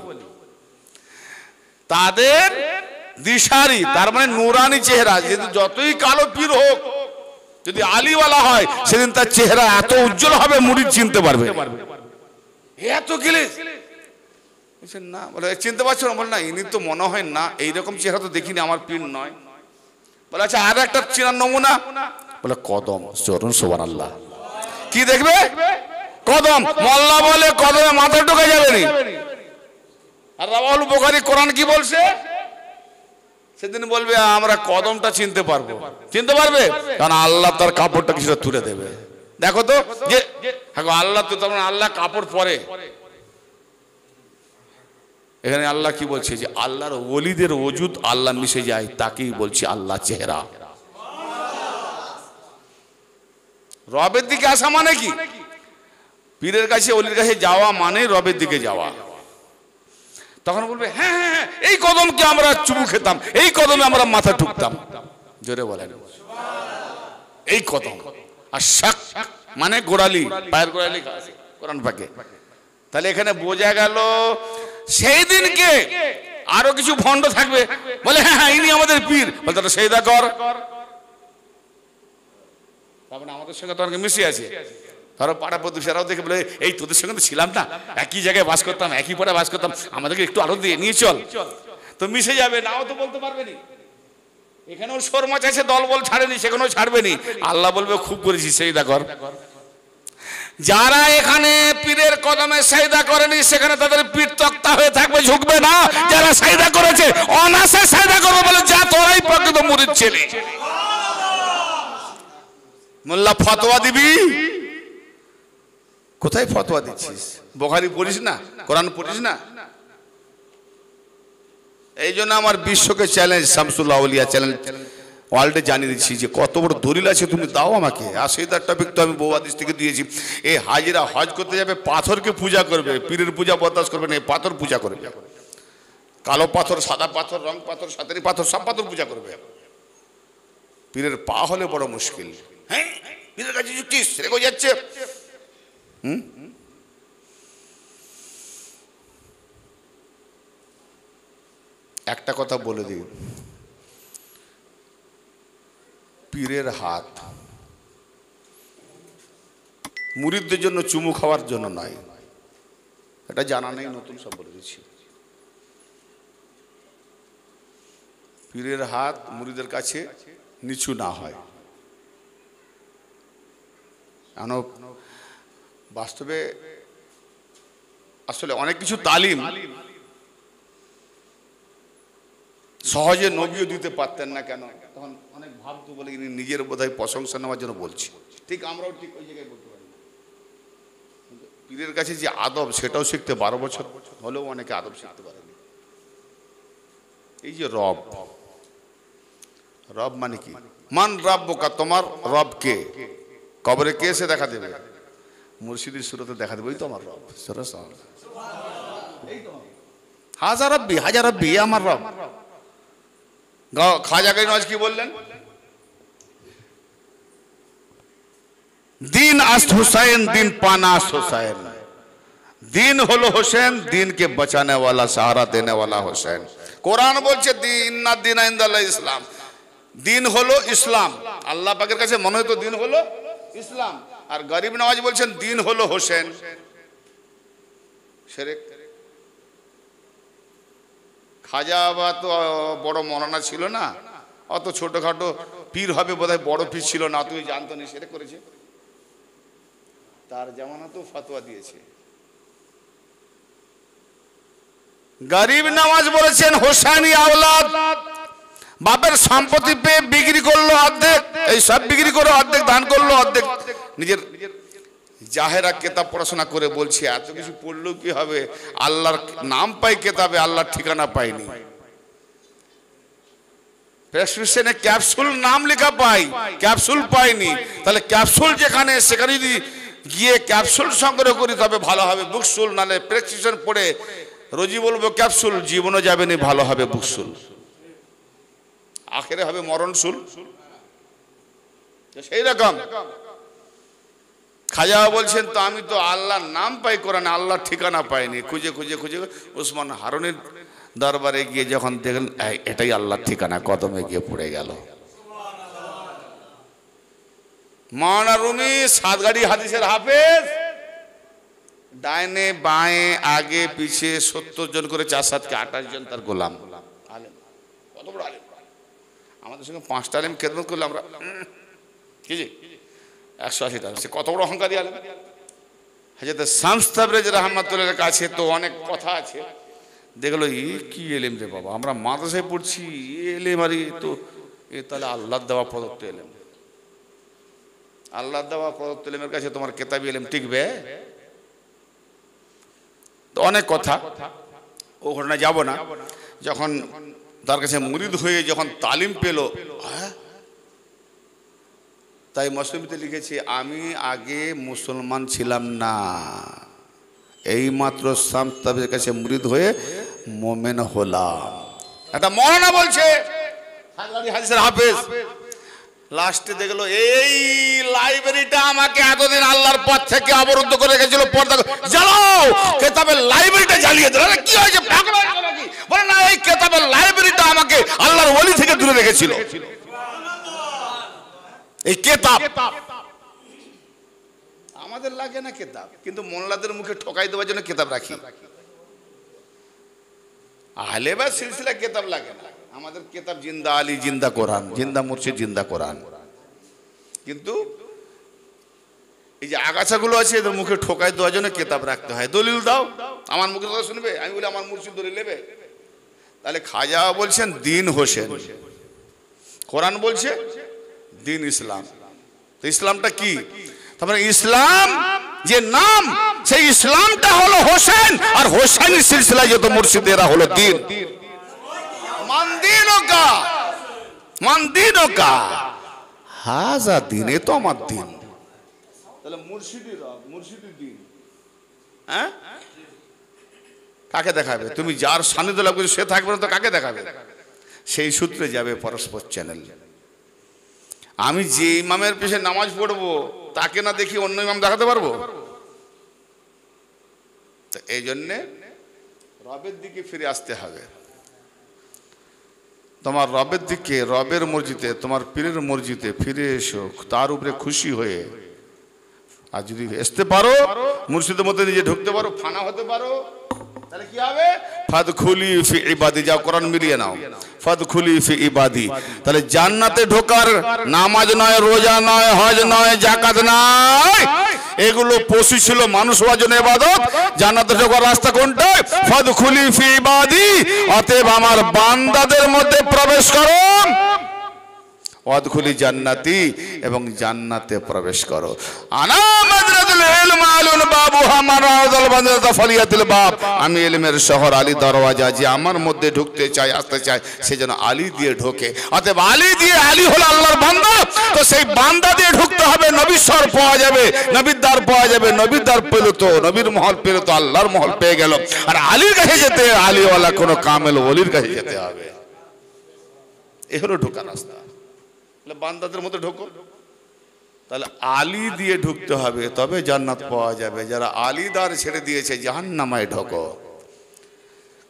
S1: তাদের দিশারি, তার মানে নুরানি চেহারা, যতই কালো পীর হোক যদি আলিওয়ালা হয় সেদিন তার চেহারা এত উজ্জ্বল হবে মুরিদ চিনতে পারবে এত গিলিস না। বলে চিনতে পারছো না? বলে না, ইনি তো মনে হয় না, এইরকম চেহারা তো দেখিনি, আমার পীর নয়। বলে আচ্ছা আর একটা চেনার নমুনা? বলে কদম। চরণ সুবহানাল্লাহ। কি দেখবে? কদম। মোল্লা বলে কদমে মাথা ঢোকা যাবে না। আর রাওয়াহুল বুখারী কোরআন কি বলছে? সেদিন বলবে আমরা কদমটা চিনতে পারবো। চিনতে পারবে? কারণ আল্লাহ তার কাপড়টা কিছুটা তুলে দেবে। দেখো তো যে আল্লাহ তো, তখন আল্লাহ কাপড় পরে। এখানে আল্লাহ কি বলছে? যে আল্লাহর ওলিদের ওজুদ আল্লাহ মিশে যায়, তাকেই বলছে আল্লাহ চেহারা। রবের দিকে আসা মানে কি? পীরের কাছে ওলির কাছে যাওয়া মানে রবের দিকে যাওয়া। তখন বলবে হ্যাঁ হ্যাঁ এই কদমকে আমরা চুমু খেতাম, এই কদমে আমরা মাথা ঠুকতাম। জোরে বলেন এই কদম। আর শাক মানে গোড়ালি, পায়ের গোড়ালি কোরআন পাকে। তাহলে এখানে বোঝা গেল সেই দিনকে আরো কিছু ভণ্ড থাকবে, বলে হ্যাঁ হ্যাঁ ইনি আমাদের পীর, বলে তাহলে সেজদা কর। তারপরে আমাদের সঙ্গে তো অনেকে মিশে আছে, ধরো পাড়া প্রতিবেশীরাও দেখে বলে এই তোদের সঙ্গে তো ছিলাম না, একই জায়গায় বাস করতাম, একই পাড়ায় বাস করতাম, আমাদেরকে একটু আলো দিয়ে নিয়ে চল। তো মিশে যাবে, নাও তো বলতে পারবে না। এখানেও সর মাছ আছে, দল বল ছাড়েনি, সেখানেও ছাড়বে নি। আল্লাহ বলবে খুব করেছি, সেজদা কর। যারা এখানে পীরের কদমে সেজদা করেনি সেখানে তাদের পিঠ তক্তা হয়ে থাকবে, ঝুঁকবে না। যারা সেজদা করেছে অনাসে সেজদা করবে, বলে যা তোরাই প্রকৃত মুরিদ ছেলে। মোল্লা ফতোয়া দিবি, কোথায় ফতোয়া দিচ্ছিস? বুখারী পড়িস না, কোরআন পড়িস না? এই জন্য আমার বিশ্বকে চ্যালেঞ্জ, শামসুল আউলিয়া চ্যালেঞ্জ ওয়ার্ল্ডে জানিয়ে দিচ্ছি যে কত বড় দলিল আছে তুমি দাও আমাকে। আর সেটার টপিক তো আমি বহু হাদিস থেকে দিয়েছি। এই হাজিরা হজ করতে যাবে, পাথরকে পূজা করবে, পীরের পূজা বরদাস্ত করবে না, পাথর পূজা করবে। কালো পাথর, সাদা পাথর, রং পাথর, সাতারি পাথর, সব পাথর পূজা করবে। পীরের পা হলে বড় মুশকিল। হ্যাঁ পীরের কাছে যুক্তিস রেখে যাচ্ছে। একটা কথা বলে দিই, পীরের হাত মুরিদদের জন্য চুমু খাওয়ার জন্য নয়, এটা জানা নেই, নতুন সব বলে দিচ্ছি। পীরের হাত মুরিদের কাছে নিচু না হয়। বাস্তবে আসলে অনেক কিছু তালিম সহজে নবীও দিতে পারতেন না। কেন? তখন অনেক ভাবতো বলে ইনি নিজের বোধহয় প্রশংসা নেওয়ার জন্য বলছি। ঠিক আমরাও ঠিক ওই জায়গায় বলতে পারি। পীরের কাছে যে আদব সেটাও শিখতে 12 বছর হলেও অনেকে আদব শিখতে পারেনি। এই যে রব, রব মানে কি? মান রাব্বুকা, তোমার রব কে? কবরে কে এসে দেখা দেবে? মুর্শিদের সুরতে দেখা দেবে, ওই তো আমার রব। হাজার রব্বি, হাজার রব্বি, আমার রব। খাজা গরিব কি বললেন? দিন আস্ত হুসাইন, দিন পানা আস্ত হুসাইন। দিন হলো হোসেন, দিনকে বাঁচানে वाला, सहारा देने वाला হোসেন। কোরআন বলছে দিন না দিন ইনদাল্লাহ ইসলাম। দিন হলো ইসলাম। আল্লাহ পাকের কাছে মনে হয় তো দিন হলো ইসলাম। আর গরিব নওয়াজ বলছেন দিন হলো হোসেন। শিরক। খাজা বাবা তো বড় মৌলানা ছিল না, অত ছোটখাটো পীর হবে বোধহয়, বড় পীর ছিল না, তুই জানতো না, শিরক করেছে। তার জামানাতেও ফতোয়া দিয়েছে। গরিব নওয়াজ বলেছেন হোসেনি আওলাদ, বাপের সম্পত্তি পেয়ে বিক্রি করলো অর্ধেক, এই সব বিক্রি করে অর্ধেক দান করলো, অর্ধেক নিজের জাহেরা কেতাব পড়াশোনা করে বলছে এত কিছু পড়লেও কি হবে? আল্লাহর নাম পাই কেতাবে, আল্লাহর ঠিকানা পাইনি। প্রেসক্রিপশনে ক্যাপসুল নাম লেখা পাই, ক্যাপসুল পাইনি। তাহলে ক্যাপসুল যেখানে, সেখানে যদি গিয়ে ক্যাপসুল সংগ্রহ করি তবে ভালো হবে, বুকসুল। নালে প্রেসক্রিপশন পড়ে রোজি বলবো ক্যাপসুল, জীবনও যাবে না, ভালো হবে বুকসুল, আখেরে হবে মরণসুল। সেই রকম খাজা বলছেন তো আমি তো আল্লাহর নাম পাই কোরআনে, আল্লাহর ঠিকানা পাইনি। খুঁজে খুঁজে খুঁজে উসমান হারুনের দরবারে গিয়ে যখন দেখলেন এটাই আল্লাহর ঠিকানা, কদমে গিয়ে পড়ে গেল। মাওলানা রুমি 7 গাড়ি হাদিসের হাফেজ, ডাইনে বাঁয়ে আগে পিছে 70 জন করে 4-7 কে 28 জন তার গোলাম। আলেম, কত বড় আলেম! আমাদের সঙ্গে 5টা আলেম খেদমত করলে আমরা কি যে 180টা, সে কত বড় অহংকারী আলেম! হযরত শামস তাবরেজি রাহমাতুল্লাহর কাছে তো অনেক কথা আছে। দেখলো এই কি এলেম রে বাবা, আমরা মাদ্রাসায় পড়ছি, এলেম আর তো এ তাহলে আল্লাহর দেওয়া প্রদত্ত এলেম। আল্লাহর দেওয়া প্রদত্ত এলেমের কাছে তোমার কেতাবি এলেম টিকবে? তো অনেক কথা, ও ঘটনা যাব না। যখন তার কাছে মুরিদ হয়ে যখন তালিম পেল, তাই মুসলিমতে লিখেছে, আমি আগে মুসলমান ছিলাম না, এই মাত্র শামস তাবরেজির কাছে মুরিদ হয়ে মুমিন হলাম। এটা মাওলানা বলছে, হাদিসের হাফেজ। লাস্টে দেখলো এই লাইব্রেরিটা আমাকে এতদিন আল্লাহর পথ থেকে অবরুদ্ধ করে রেখেছিল, পর্দা জ্বালাও, কেতাবের লাইব্রেরিটা জ্বালিয়ে দিল। কি হয়েছে, পাগল হয়েছে নাকি? বলে না, এই কেতাবের লাইব্রেরিটা আমাকে আল্লাহর ওলি থেকে দূরে রেখেছিল। এই কেতাব আমাদের লাগে না কেতাব, কিন্তু মোল্লাদের মুখে ঠকাই দেওয়ার জন্য কেতাব রাখি। আহলে বা সিলসিলা কেতাব লাগে না আমাদের। কেতাব জিন্দা আলী, জিন্দা কোরআন, জিন্দা মুর্শিদ, জিন্দা কোরআন। কিন্তু এই যে আগাছাগুলো আছে এদের মুখে ঠকাই দেওয়ার জন্য কেতাব রাখতে হয়। দলিল দাও, আমার মুখে কথা শুনবে, আমি বলি আমার মুর্শিদ দলিল নেবে। তাহলে খাজা বলছেন দিন হোসেন, কোরআন বলছে দিন ইসলাম। তো ইসলামটা কি? তারপরে ইসলাম যে নাম, সেই ইসলামটা হলো হোসেন, আর হোসেনের সিলসিলায় যত মুর্শিদেরা হলো দিন। মানদিনো কা হাজা দিন, এ তো আমার দিন। তাহলে মুর্শিদি দিন, হ্যাঁ? কাকে দেখাবে? তুমি যার সান্নিধ্য লাভ করছো সে থাকবে না তো কাকে দেখাবে? সেই সূত্রে যাবে পরস্পর চ্যানেল। আমি যে ইমামের পেছনে নামাজ পড়বো তাকে না দেখি অন্য ইমাম দেখাতে পারবো? তো এই জন্যে রবের দিকে ফিরে আসতে হবে। তোমার রবের দিকে, রবের মসজিদে, তোমার পীরের মসজিদে ফিরে এসো, তার উপরে খুশি হয়ে। আর যদি আসতে পারো, মুর্শিদের মধ্যে নিজে ঢুকতে পারো, ফানা হতে পারো, তাহলে কি হবে? ফাদখুলি ফি ইবাদি, যাও কোরআন মিলিয়ে নাও, ফাদখুলি ফি ইবাদি। তাহলে জান্নাতে ঢোকার নামাজ নয়, রোজা নয়, হজ নয়, যাকাত নয়, এগুলো পশু ছিল, মানুষ হওয়ার জন্য ইবাদত। জান্নাতে ঢোকার রাস্তা কোনটা? ফাদখুলি ফি ইবাদি, অতএব আমার বান্দাদের মধ্যে প্রবেশ করো। ওয়াদখুলি জান্নাতি, এবং জান্নাতে প্রবেশ করো। আনা মাদরাতুল ইলম আলুন বাবুহা মারাদাল বান্দাতা ফালিয়াতিল বাব। আমি ইলমের শহর, আলী দরওয়াজা। যে আমার মধ্যে ঢুকতে চায়, আসতে চায়, সে যেন আলী দিয়ে ঢোকে। অতএব আলী দিয়ে, আলী হলো আল্লাহর বান্দা, তো সেই বান্দা দিয়ে ঢুকতে হবে। নবীর স্বর পাওয়া যাবে, নবীর দ্বার পাওয়া যাবে। নবীর দ্বার পেল তো, নবীর মহল পেল তো আল্লাহর মহল পেয়ে গেল। আর আলীর কাছে যেতে, আলীওয়ালা কোনো কামেল ওলির কাছে যেতে হবে। এ হলো ঢোকার রাস্তা। বান্দাদের মধ্যে ঢোকো, তাহলে আলী দিয়ে ঢুকতে হবে, তবে জান্নাত পাওয়া যাবে। যারা আলী দ্বার ছেড়ে দিয়েছে, জাহান্নামায় ঢোকো।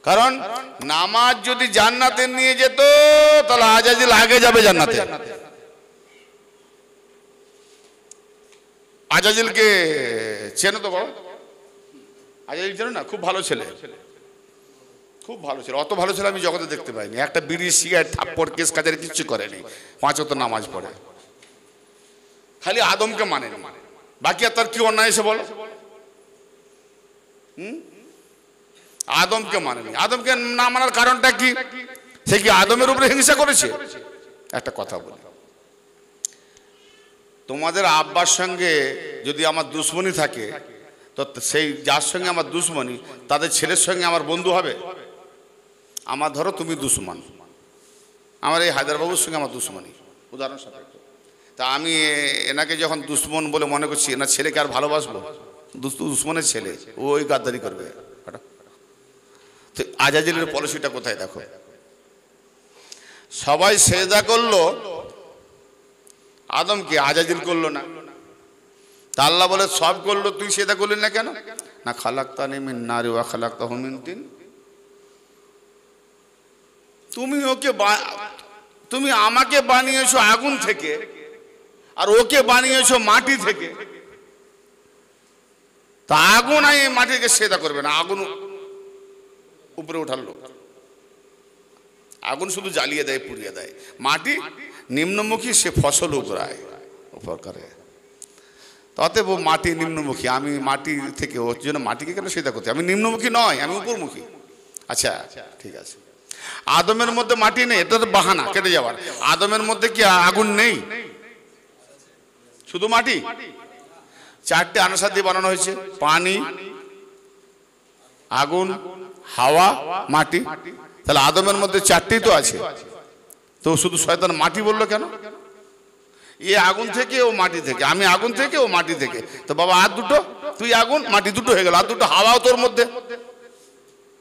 S1: কারণ নামাজ যদি জান্নাতে নিয়ে যেত, তাহলে আজাজিল আগে যাবে জান্নাতে। আজাজিলকে চেনো তো বাবা? আজাজিল চেনো না? খুব ভালো ছেলে, খুব ভালো ছিল। অত ভালো ছিল আমি জগতে দেখতে পাইনি। একটা বিড়ি, সিগারেট, থাপ্পড়, কেস কাজের কিচ্ছু করেনি। 5 ওয়াক্ত নামাজ পড়ে, খালি আদমকে মানে, বাকি আর তার কি অন্যায় এসে বলো? আদমকে মানেনি। আদমকে না মানার কারণটা কি? সে কি আদমের উপরে হিংসা করেছে? একটা কথা বলি, তোমাদের আব্বার সঙ্গে যদি আমার দুশ্মনী থাকে, তো সেই যার সঙ্গে আমার দুশ্মনী, তাদের ছেলের সঙ্গে আমার বন্ধু হবে? আমার ধরো তুমি দুশ্মন, আমার এই হায়দারবাবুর সঙ্গে আমার দুশ্মনী, উদাহরণ সাপেক্ষ। তা আমি এনাকে যখন দুশ্মন বলে মনে করছি, এনার ছেলেকে আর ভালোবাসবো? দুশ্মনের ছেলে, ওই গাদ্দারি করবে। তো আজাজিলের পলিসিটা কোথায় দেখো? সবাই সেজদা করলো আদমকে, আজাজিল করলো না। তা আল্লাহ বলে সব করলো, তুই সেজদা করলি না কেন? না খালাকতানি মিন নারি ওয়া খালাকতাহু মিন তিন। তুমি আমাকে বানিয়েছো আগুন থেকে, আর ওকে বানিয়েছো মাটি থেকে, তা আগুন আই মাটিকে সেদা করবে না, আগুন উপরে উঠালো, আগুন শুধু জ্বালিয়ে দেয়, পুড়িয়ে দেয়। মাটি নিম্নমুখী, সে ফসল উপরায় উপর করে। অতএব মাটি নিম্নমুখী, আমি মাটি থেকে, ওর জন্য মাটিকে কেন সেদা করতে? আমি নিম্নমুখী নয়, আমি উপরমুখী। আচ্ছা ঠিক আছে, আদমের মধ্যে মাটি নেই, এটা তো বাহানা কেটে যাওয়ার। আদমের মধ্যে কি আগুন নেই? শুধু মাটি। চারটে আনসার দিয়ে বানানো হয়েছে, পানি, আগুন, হাওয়া, মাটি। তাহলে আদমের মধ্যে চারটেই তো আছে, তো শুধু শয়তান মাটি বললো কেন? এ আগুন থেকে, ও মাটি থেকে, আমি আগুন থেকে, ও মাটি থেকে। তো বাবা আর দুটো, তুই আগুন মাটি দুটো হয়ে গেল, আর দুটো হাওয়াও তোর মধ্যে,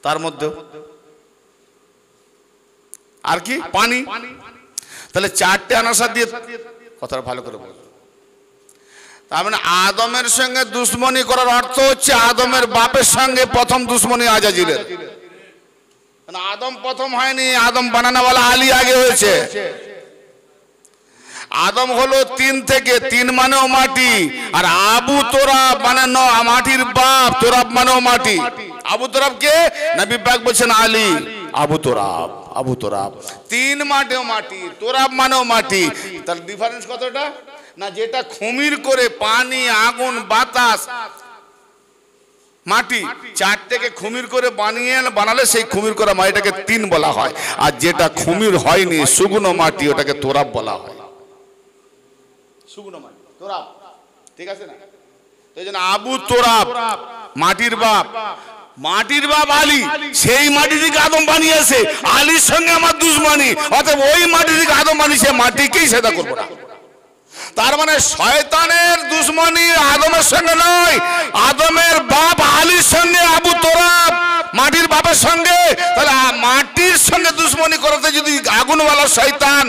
S1: তার মধ্যে আর কি পানি। তাহলে চারটে আনাসার দিয়ে, কথাটা ভালো করে বল। তার মানে আদমের সঙ্গে দুশ্মনী করার অর্থ হচ্ছে আদমের বাপের সঙ্গে প্রথম দুশ্মনী আজাজিলের। মানে আদম প্রথম হয়নি, আদম বানানোওয়ালা আলী আগে হয়েছে। আদম হলো 3 থেকে, 3 মানেও মাটি। আর আবু তোরাব মানে মাটির বাপ, তোরাব মানেও মাটি। আবু তোরাব কে? নবী পাক বলছেন আলী। আবু তোরাব, আবু তোরাব 3 মানেও মাটি, তোরাব মানেও মাটি। তার ডিফারেন্স কতটা না, যেটা খুমির করে পানি, আগুন, বাতাস, মাটি, চারটাকে খুমির করে বানালে সেই খুমির করা মাটিটাকে 3 বলা হয়। আর যেটা খুমির হয়নি, শুকনো মাটি, ওটাকে তোরাব বলা হয়। শুকনো মাটি তোরাব, ঠিক আছে না? তো এই জন্য আবু তোরাব মাটির বাপ, মাটির বাপ আলী, সেই মাটি থেকে আদম বানিয়েছে। আলীর সঙ্গে আমার দুশ্মনী, অতএব ওই মাটি থেকে আদম বানিয়েছে, মাটিকেই সেদা করবো না। তার মানে শয়তানের দুশ্মনী আদমের সঙ্গে নয়, আদমের বাপ আলীর সঙ্গে, আবু তোরাব মাটির বাপের সঙ্গে। তাহলে মাটির সঙ্গে দুশ্মনী করতে যদি আগুনওয়ালা শয়তান,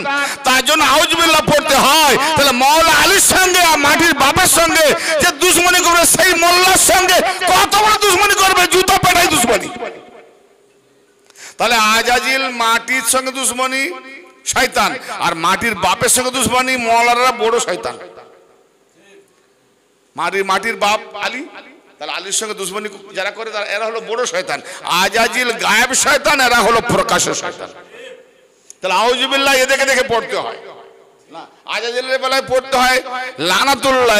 S1: তার জন্য আউযুবিল্লাহ পড়তে হয়। তাহলে মওলা আলীর সঙ্গে আর মাটির বাপের সঙ্গে যে দুশ্মনী করবে, সেই মোল্লার সঙ্গে কত বড় দুশ্মনী করবে, জুতো পেটাই দুশ্মনী। তাহলে আজাজিল মাটির সঙ্গে দুশ্মনী শয়তান, আর মাটির বাপের সঙ্গে দুশ্মনী মওলারা বড় শয়তান। মাটির বাপ আলী, তাহলে আলীর সঙ্গে দুশ্মনী যারা করে তারা, এরা হলো বড় শয়তান। আজাজিল গায়েব শয়তান, এরা হলো প্রকাশ্য শয়তান। তাহলে আউযুবিল্লাহ এদেরকে দেখে পড়তে হয় না, আজাজিলের বেলায় পড়তে হয় লানাতুল্লাহ,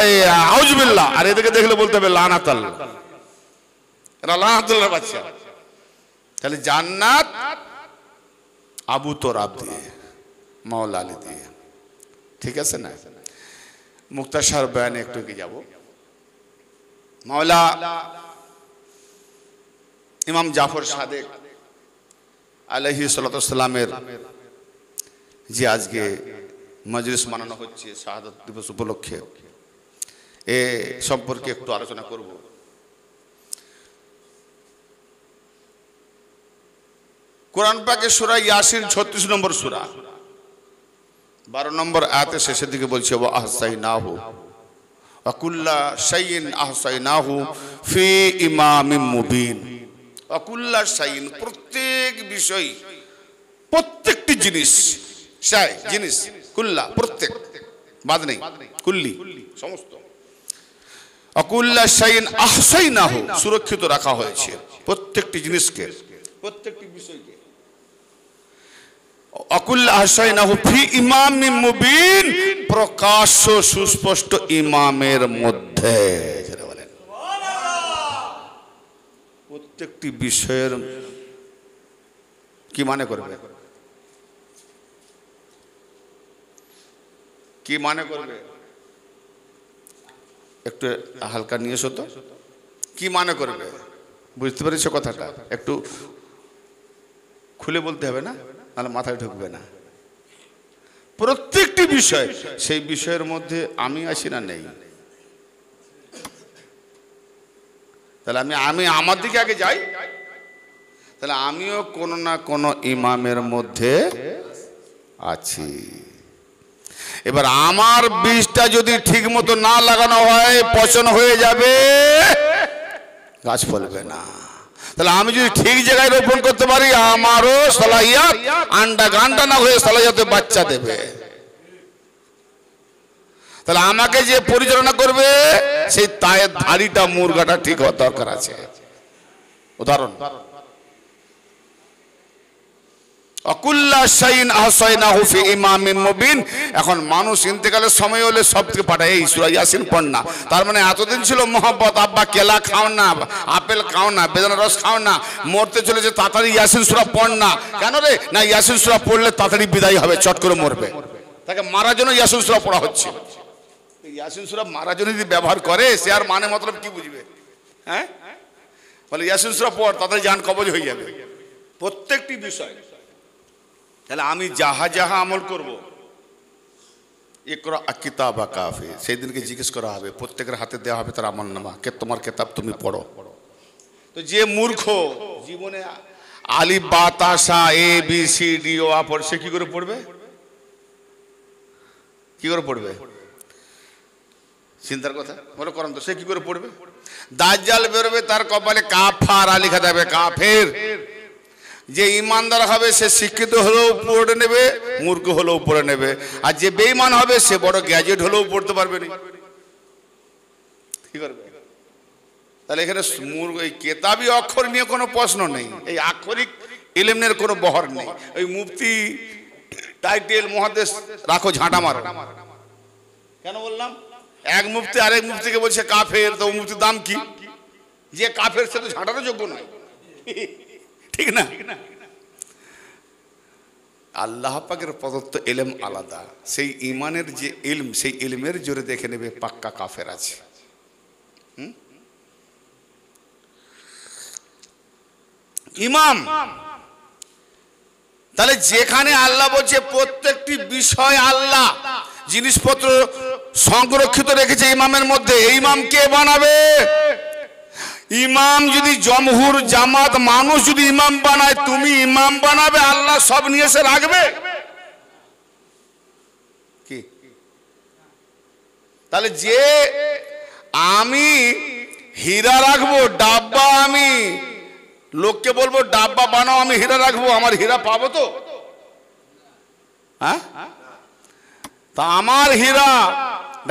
S1: আউযুবিল্লাহ, আর এদেরকে দেখলে বলতে হবে লানাতাল্লাহ, এরা লানাতুল্লাহর বাচ্চা। তাহলে জান্নাত আবু তোরাব দিয়ে, মাওলা আলী দিয়ে, ঠিক আছে না? মুক্তাসার বয়ানে একটু কি যাব। মাওলা ইমাম জাফর সাদেক আলাইহিস সালাতু ওয়াস সালামের যে আজকে মজলিস মানানো হচ্ছে শাহাদাত দিবস উপলক্ষে, এ সম্পর্কে একটু আলোচনা করব। কোরআন পাকে সূরা ইয়াসিন 36 নম্বর সূরা 12 নম্বর আয়াতের শেষের দিকে বলছে, ওয়া আহসাইনাহু ওয়া কুল্লা শাইইন আহসাইনাহু ফি ইমামিম মুবিন। ওয়া কুল্লা শাইইন, প্রত্যেক বিষয়, প্রত্যেকটি জিনিস, জিনিস, কুল্লা প্রত্যেক, বাদ নেই, কুল্লি সমস্ত। ওয়া কুল্লা শাইইন আহসাইনাহু, সুরক্ষিত রাখা হয়েছে প্রত্যেকটি জিনিসকে, প্রত্যেকটি বিষয়কে। অকুল্লা আহসাইনাহু ফি ইমামিম মুবিন, প্রকাশ্য সুস্পষ্ট ইমামের মধ্যে। বলেন প্রত্যেকটি বিষয়ের কি মানে করবে, কি মানে করবে, একটু হালকা নিয়ে এসো তো, কি মানে করবে, বুঝতে পেরেছো কথাটা? একটু খুলে বলতে হবে না, নাহলে মাথায় ঢুকবে না। প্রত্যেকটি বিষয়, সেই বিষয়ের মধ্যে আমি আছি না নেই? তাহলে আমি আমার দিকে আগে যাই, তাহলে আমিও কোনো না কোনো ইমামের মধ্যে আছি। এবার আমার বীজটা যদি ঠিক মতো না লাগানো হয়, পচন হয়ে যাবে, গাছ ফলবে না। তাহলে আমি যদি ঠিক জায়গায় রোপণ করতে পারি, আমারও সালাহিয়াত, আন্ডা গান্ডা না হয়ে সালাহিয়াতে বাচ্চা দেবে। তাহলে আমাকে যে পরিচালনা করবে সেই তায়ের ধাড়িটা মুরগাটা ঠিক হওয়ার দরকার আছে। উদাহরণ, এখন মানুষ ইন্তেকালের সময় হলে সবকে পাঠায় এই সূরা ইয়াসিন পড় না। তার মানে এতদিন ছিল মোহাম্মত, আব্বা কেলা খাও না, আপেল খাও না, বেদানা রস খাও না, মরতে চলেছে তাড়াতাড়ি ইয়াসিন সূরা পড় না। কেন রে? না, ইয়াসিন সূরা পড়লে তাড়াতাড়ি বিদায় হবে, চট করে মরবে, তাকে মারার জন্য ইয়াসিন সূরা পড়া হচ্ছে। ইয়াসিন সূরা মারার জন্য যদি ব্যবহার করে, সে আর মানে মতলব কি বুঝবে? হ্যাঁ, বলে ইয়াসিন সূরা পড়, তাড়াতাড়ি জান কবজ হয়ে যাবে। প্রত্যেকটি বিষয় তাহলে আমি যাহা যাহা আমল করব, ইকরা কিতাবা কাফি, সেই দিনকে জিজ্ঞেস করা হবে, প্রত্যেকের হাতে দেওয়া হবে তার আমলনামা, কে তোমার কিতাব তুমি পড়ো। তো যে মূর্খ জীবনে আলিফ বা তা সা এ বি সি ডি ও আ পড়ে, সে কি করে পড়বে? কি করে পড়বে? চিন্তার কথা বলো, করেন তো, সে কি করে পড়বে? দাজ্জাল বেরোবে, তার কপালে কাফার লেখা যাবে, কাফের। যে ইমানদার হবে সে শিক্ষিত হলেও পড়ে নেবে, মূর্খ হলেও পড়ে নেবে। আর যে বেঈমান হবে সে বড় গ্যাজেট হলেও পড়তে পারবে না। কি করবে? তাহলে এখানে এই কেতাবি অক্ষর নিয়ে কোনো প্রশ্ন নেই, এই আক্ষরিক ইলমের কোনো বহর নেই। ওই মুফতি টাইটেল মহাদেশ রাখো, ঝাঁটা মারো। কেন বললাম? এক মুফতি আরেক মুফতিকে বলছে কাফের, তো মুফতির দাম কি? যে কাফের সে তো ঝাঁটারও যোগ্য নয়, ঠিক না? আল্লাহ পাকের প্রদত্ত ইলম আলাদা, সেই ইমানের যে ইলম, সেই ইলমের জোরে দেখে নেবে পাক্কা কাফের আছে। ইমাম, তাহলে যেখানে আল্লাহ বলছে প্রত্যেকটি বিষয় আল্লাহ জিনিসপত্র সংরক্ষিত রেখেছে ইমামের মধ্যে, এই ইমাম কে বানাবে? ইমাম যদি জমহুর জামাত মানুষ যদি ইমাম বানায়, তুমি ইমাম বানাবে, আল্লাহ সব নিয়ে এসে রাখবে কি? তাহলে যে আমি হীরা রাখবো ডাব্বা, আমি লোককে বলবো ডাব্বা বানাও, আমি হীরা রাখবো, আমার হীরা পাবো তো? হ্যাঁ, তা আমার হীরা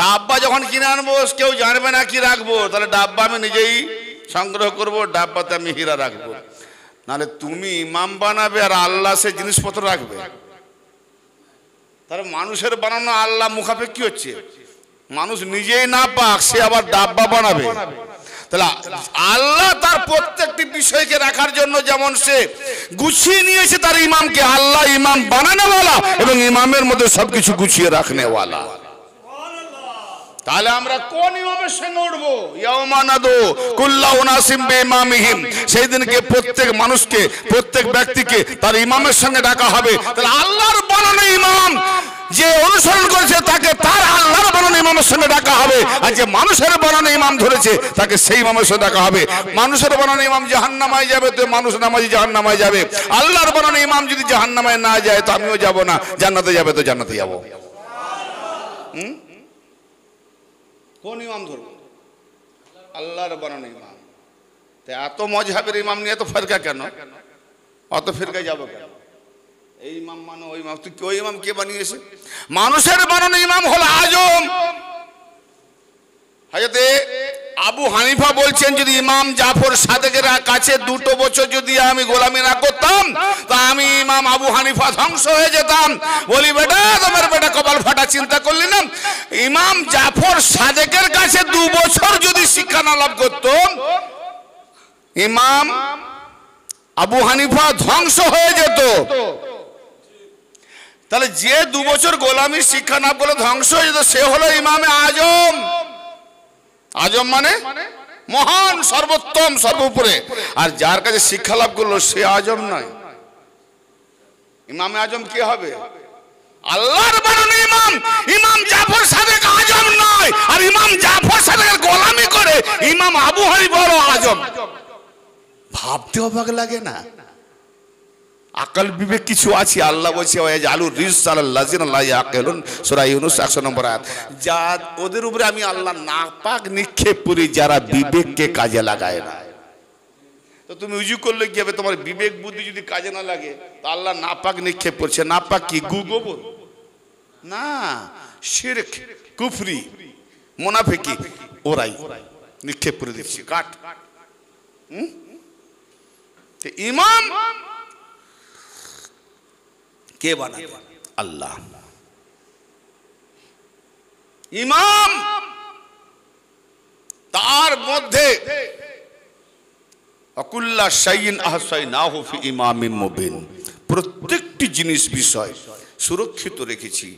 S1: ডাব্বা যখন কিনে আনবো কেউ জানবে না কি রাখবো, তাহলে ডাব্বা আমি নিজেই সংগ্রহ করবো, ডাব্বাতে আমি হীরা রাখবো। নাহলে তুমি ইমাম বানাবে আর আল্লাহ সে জিনিসপত্র রাখবে, তাহলে মানুষের বানানো আল্লাহ মুখাপেক্ষী হচ্ছে। মানুষ নিজেই না পাক, সে আবার ডাব্বা বানাবে। তাহলে আল্লাহ তার প্রত্যেকটি বিষয়কে রাখার জন্য যেমন সে গুছিয়ে নিয়েছে তার ইমামকে, আল্লাহ ইমাম বানানোওয়ালা এবং ইমামের মধ্যে সবকিছু গুছিয়ে রাখনেওয়ালা। তাহলে আমরা কোন ইমামের সঙ্গে উঠবো? ইয়াউমানাদু কুল্লা উনাসিম বিইমামিহিম, সেই দিনকে প্রত্যেক মানুষকে, প্রত্যেক ব্যক্তিকে তার ইমামের সঙ্গে ডাকা হবে। তাহলে আল্লাহর বানানো ইমাম যে অনুসরণ করেছে তাকে তার আল্লাহর বানানো ইমামের সঙ্গে ডাকা হবে, আর যে মানুষের বানানো ইমাম ধরেছে তাকে সেই ইমামের সঙ্গে ডাকা হবে। মানুষের বানানো ইমাম জাহান্নামায় যাবে, তো মানুষ নামাজি জাহান্নামায় যাবে। আল্লাহর বানানো ইমাম যদি জাহান্নামায় না যায় তো আমিও যাব না, জান্নাতে যাবে তো জান্নাতে যাব। কোন ইমাম ধরবো? আল্লাহর বানানো ইমাম। এত মজহাবের ইমাম নিয়ে তো ফেরকা কেন? অত ফেরকায় যাবো কেন? এই ইমাম মানো, ওই ইমাম, তুই ওই ইমাম কে বানিয়েছে? মানুষের বানানো ইমাম হলো আজম। হযরতে আবু হানিফা বলছেন, যদি ইমাম জাফর সাদেকের কাছে 2 বছর যদি আমি গোলামি না করতাম তা আমি ইমাম আবু হানিফা ধ্বংস হয়ে যেতাম। বলি বেটা, তোমার বেটা কপাল ফাটা, চিন্তা করলি না? ইমাম জাফর সাদেকের কাছে 2 বছর যদি শিক্ষা না লাভ করত, ইমাম আবু হানিফা ধ্বংস হয়ে যেত। তাহলে যে 2 বছর গোলামি শিক্ষা না করলে ধ্বংস হয়ে যেত, সে হলো ইমামে আজম। আজম মানে মহান, সর্বোত্তম, সর্বোপরে। আর যার কাছে শিক্ষা লাভ করলো সে আজম নয়। ইমামে আজম কে হবে? আল্লাহর বানানো ইমাম। ইমাম জাফর সাদেক আজম নয়, আর ইমাম জাফর সাদেকের গোলামি করে ইমাম আবু হানিফা বড় আজম। ভাবতে অবাক লাগে না? আকল বিবেক কিছু আছে? আল্লাহ বলছে ওয়াজআলুর রিজসা আলাল্লাযিনা লা ইয়াকিলুন, সূরা ইউনূস 100 নম্বর আয়াত। যা ওদের উপরে আমি আল্লাহ নাপাক নিক্ষেপ করি যারা বিবেককে কাজে লাগায় না। তো তুমি উজু করলে কি হবে? তোমার বিবেক বুদ্ধি যদি কাজে না লাগে, তো আল্লাহ নাপাক নিক্ষেপ করছে। নাপাক কি? গু গোবর না, শিরক, কুফরি, মুনাফিকি ওরাই নিক্ষেপ করে দিচ্ছে কাঠ। ইমাম কে বানাবে? আল্লাহ। ইমাম তার মধ্যে আকুল্লা শাইইন আহসাইনাহু ফি ইমামিন মুবিন, প্রত্যেকটি জিনিস বিষয় সুরক্ষিত রেখেছি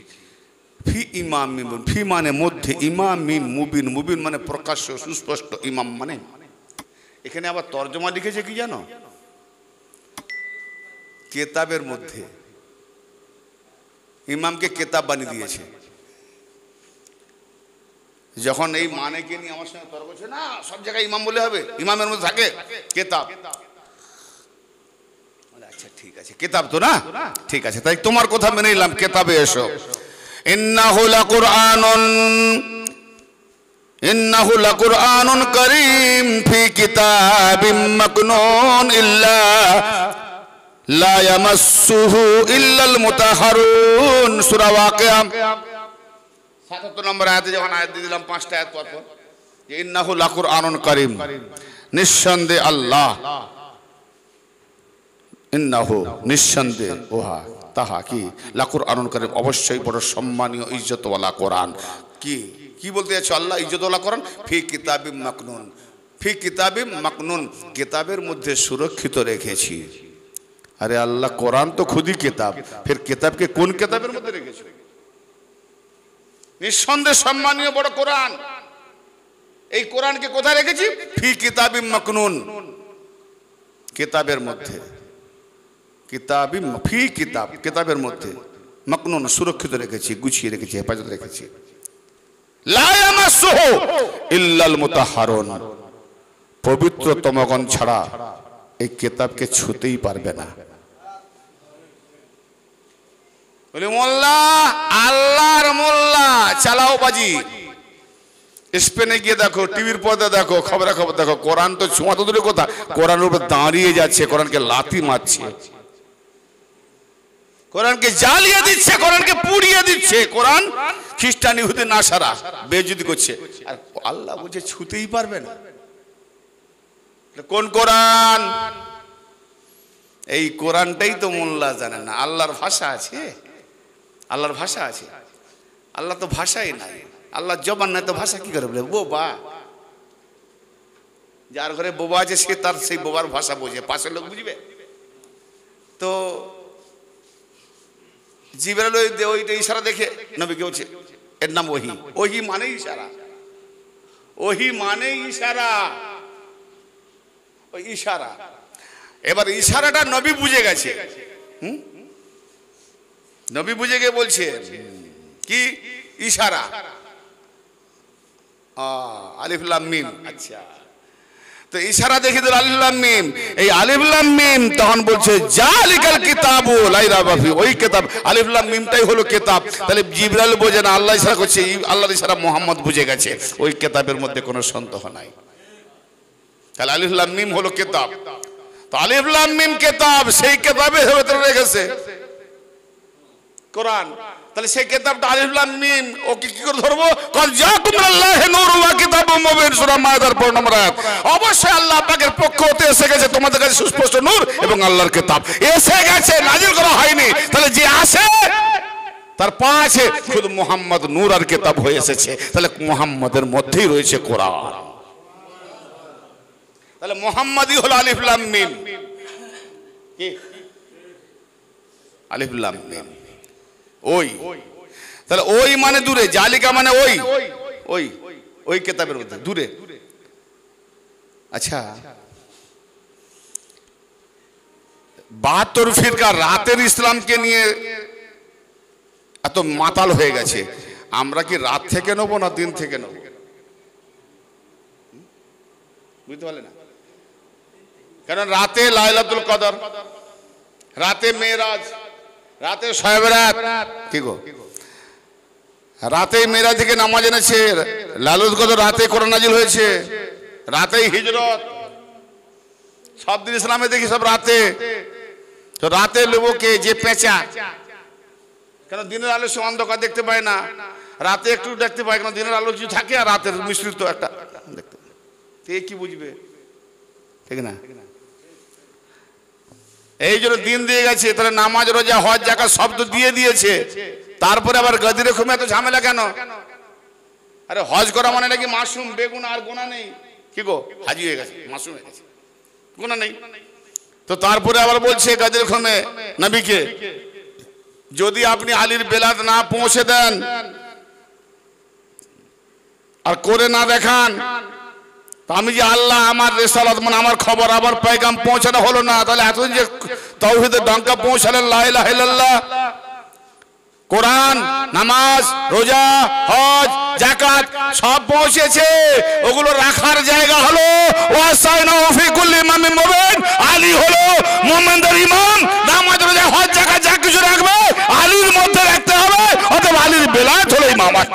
S1: ফি ইমামিন মুবিন। ফি মানে মধ্যে, ইমামিন মুবিন, মুবিন মানে প্রকাশ্য সুস্পষ্ট, ইমাম মানে। এখানে আবার তর্জমা লিখেছে কি জানো? কেতাবের মধ্যে। ইমামকে কেতাব বানিয়ে দিয়েছে। যখন এই মানেকে নিয়ে আমার সঙ্গে তর্ক হচ্ছে, না সব জায়গায় ইমাম বলে হবে, ইমামের মধ্যে থাকে কেতাব। আচ্ছা ঠিক আছে, কেতাব তো না, ঠিক আছে, তাই তোমার কথা মেনে নিলাম, কেতাবে এসো। ইন্নাহু লাকুরআনুন, ইন্নাহু লাকুরআনুন কারীম ফি কিতাবিম মাকনুন ইল্লা লা ইয়ামাসসুহু ইল্লাল মুতাহহারুন। সূরা ওয়াকিয়া ৭৭ নম্বর আয়াতে যখন আয়াত দিয়ে দিলাম ৫টা আয়াত পর পর, যে ইন্নাহু লাকুরআনুন কারীম, নিঃসন্দেহে আল্লাহ, ইন্নাহু নিঃসন্দেহে, ওহা তাহা কি, লাকুরআনুন কারীম অবশ্যই বড় সম্মানীয় ইজ্জতওয়ালা কোরআন। কি কি বলতে যাচ্ছ আল্লাহ? ইজ্জতওয়ালা কোরআন। ফি কিতাবিম মাকনুন, ফি কিতাবিম মাকনুন, কিতাবের মধ্যে সুরক্ষিত রেখেছি। আরে আল্লাহ, কোরআন তো খুদই কিতাব, ফির কিতাবকে কোন কিতাবের মধ্যে রেখেছে? নিঃসন্দেহে সম্মানীয় বড় কোরআন। এই কোরআনকে কোথায় রেখেছি? ফি কিতাবিম মাকনুন, কিতাবের মধ্যে। কিতাবিম ফি কিতাব, কিতাবের মধ্যে, মাকনুন সুরক্ষিত রেখেছি, গুছিয়ে রেখেছি, হেফাজত রেখেছি। লা ইয়ামাসসুহু ইল্লাল মুতাহহারুন, পবিত্রতমগণ ছাড়া এই কিতাবকে ছুতেই পারবে না। বলি মোল্লা, আল্লাহর মোল্লা চালাও বাজি। স্পেনে গিয়ে দেখো, টিভির পর্দা দেখো, খবর দেখো, কোরআন তো ছোঁয়া তো দূরের কথা, কোরআনের উপর দাঁড়িয়ে যাচ্ছে, কোরআনকে লাথি মারছে, কোরআনকে জ্বালিয়ে দিচ্ছে, কোরআনকে পুড়িয়ে দিচ্ছে। কোরআন খ্রিস্টান, ইহুদি, নাসারা বেইজ্জতি করছে, আর আল্লাহ বলছে ছুতেই পারবে না। কোন কোরআন? এই কোরআনটাই তো মোল্লা জানে না। আল্লাহর ভাষা আছে, আল্লাহর ভাষা আছে। আল্লাহ তো ভাষাই নাই, আল্লাহর জবান নাই, তো ভাষা কি করে বলে? বোবা। যার ঘরে বোবা আছে সে তার সেই বোবার ভাষা বোঝে, পাশের লোক বুঝবে? তো জিবরাইল ওইটা ইশারা দেখে নবীকে বলছে, এর নাম ওহী। ওহী মানে ইশারা, ওহী মানে ইশারা, ওই ইশারা। এবার ইশারাটা নবী বুঝে গেছে। নবী বুঝে গিয়ে বলছে কি ইশারা? আলিফ লাম মিম। আচ্ছা, তো ইশারা দেখে দিল আলিফ লাম মিম, এই আলিফ লাম মিম। তখন বলছে জালিকাল কিতাবু লা রাইবা ফি, ওই কিতাব আলিফ লাম মিমটাই হলো কিতাব। তাহলে জিবরাইল বোঝে না, আল্লাহ ইশারা করছে, আল্লাহর ইশারা মুহাম্মদ বুঝে গেছে, ওই কিতাবের মধ্যে কোনো সন্দেহ নাই। তাহলে আলিফ লাম মিম হলো কিতাব। তো আলিফ লাম মিম কিতাব, সেই কিতাবের ভেতরে রেখেছে কোরআন। তাহলে সেই কিতাবটা আলিফ লাম মিম, ওকে কি করে ধরবো? কাল জাকুম আল্লাহি নূরুন ওয়া কিতাবুম মুবিন, সূরা মায়দার 15 নম্বর আয়াত। অবশ্যই আল্লাহ পাকের পক্ষ হতে এসে গেছে তোমাদের কাছে সুস্পষ্ট নূর এবং আল্লাহর কিতাব এসে গেছে, নাজিল করা হয়নি। তাহলে যে আসে তার পাশে শুধু মুহাম্মদ নূর আর কিতাব হয়ে এসেছে, তাহলে মুহাম্মদের মধ্যেই রয়েছে কোরআন। তাহলে মুহাম্মাদই হলো আলিফ লাম মিম। কি আলিফ লাম মিম? ওই। তাহলে ওই মানে দূরে, জালিকা মানে ওই, ওই ওই কিতাবের মধ্যে দূরে। আচ্ছা, 72 ফিরকা রাতের ইসলামকে নিয়ে এত মাতাল হয়ে গেছে, আমরা কি রাত থেকে নেবো না দিন থেকে নেবো? বুঝতে পারলে না? কারণ রাতে লাইলাতুল কদর, রাতে মেরাজ, রাতে শবে বরাত। কি গো, রাতে মেরাজ থেকে নামাজ এনেছে, লাইলাতুল কদর রাতে কোরআন নাজিল হয়েছে, রাতেই হিজরত। সব দিন ইসলামে দেখি সব রাতে। তো রাতে লোককে যে পেঁচা, কেন দিনের আলো সে অন্ধকার দেখতে পায় না, রাতে একটু দেখতে পায়, কারণ দিনের আলো কিছু থাকে আর রাতের মিশ্রিত একটা দেখতে, কি বুঝবে, ঠিক না? এই জন্য দিন দিয়ে গেছে, তাহলে নামাজ রোজা হজ জাকাত সব তো দিয়ে দিয়েছে, তারপরে আবার গদিরে ঘুমে এত ঝামেলা কেন? আরে হজ করা মানে নাকি মাশরুম বেগুন আর গোনা নেই, কি গো হাজি হয়ে গেছে, মাশরুম হয়ে গেছে, গোনা নেই। তো তারপরে আবার বলছে গদিরে ঘুমে নবীকে, যদি আপনি আলীর বেলাত না পৌঁছে দেন আর করে না দেখান, আমি যে আল্লাহ আমার রিসালাত মানে আমার খবর আমার পেগাম পৌঁছানো হলো না, তাহলে এতদিন যে তাওহীদের ডঙ্কা পৌঁছালেন, লা ইলাহা ইল্লাল্লাহ, কোরআন, নামাজ, রোজা, হজ, যাকাত সব পৌঁছেছে, ওগুলো রাখার জায়গা হলো ওয়াসাইনাহু ফি কুল্লি ইমামিন মুবিন, আলী হলো মুমিনদের ইমাম। নামাজ, রোজা, হজ, যাকাত যা কিছু রাখবে আলীর মধ্যে রাখতে হবে, অথবা আলীর বেলায়েত হলো ইমামত।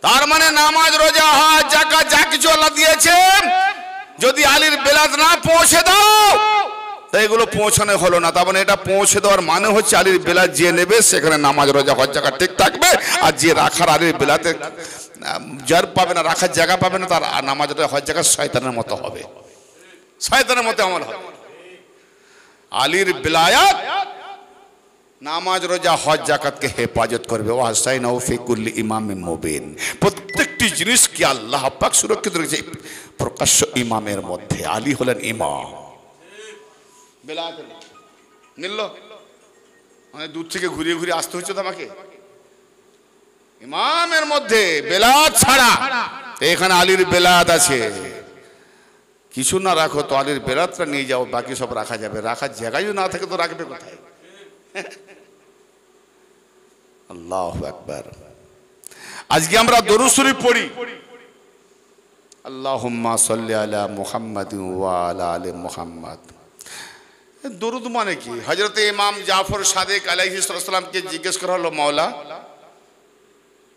S1: তার মানে নামাজ, রোজা, হজ, যাকাত যা কিছু আল্লাহ দিয়েছে, যদি আলীর বেলাত না পৌঁছে দাও তা এগুলো পৌঁছানো হলো না। তার মানে এটা পৌঁছে দেওয়ার মানে হচ্ছে আলীর বেলাত যে নেবে সেখানে নামাজ, রোজা, হজ, যাকাত ঠিক থাকবে, আর যে রাখার আলীর বেলাতে জার পাবে না, রাখার জায়গা পাবে না, তার নামাজ, রোজা, হজ, যাকাত শয়তানের মতো হবে, শয়তানের মতো আমল হবে। আলীর বেলায়াত নামাজ, রোজা, হজ, যাকাতকে হেফাজত করবে। ওয়াসাইনাহু ফি কুল্লি ইমামিন মুবিন, প্রত্যেকটি জিনিসকে আল্লাহ পাক সুরক্ষিত রেখেছে প্রকাশ্য ইমামের মধ্যে। আলী হলেন ইমাম। বেলায়েত মিলল, মানে দূর থেকে ঘুরিয়ে ঘুরিয়ে আসতে হচ্ছে তো আমাকে, ইমামের মধ্যে বেলায়েত ছাড়া। এখানে আলীর বেলায়েত আছে, কিছু না রাখো তো আলীর বেলায়েতটা নিয়ে যাও, বাকি সব রাখা যাবে। রাখার জায়গায় না থাকে তো রাখবে কোথায়? আল্লাহু আকবার। আজকে আমরা দরুদ শরীফ পড়ি, আল্লাহুম্মা সাল্লি আলা মুহাম্মাদিন ওয়া আলা আলি মুহাম্মাদ। দরুদ মানে কি? হযরতে ইমাম জাফর সাদেক আলাইহিস সালামকে জিজ্ঞেস করা হলো, মাওলা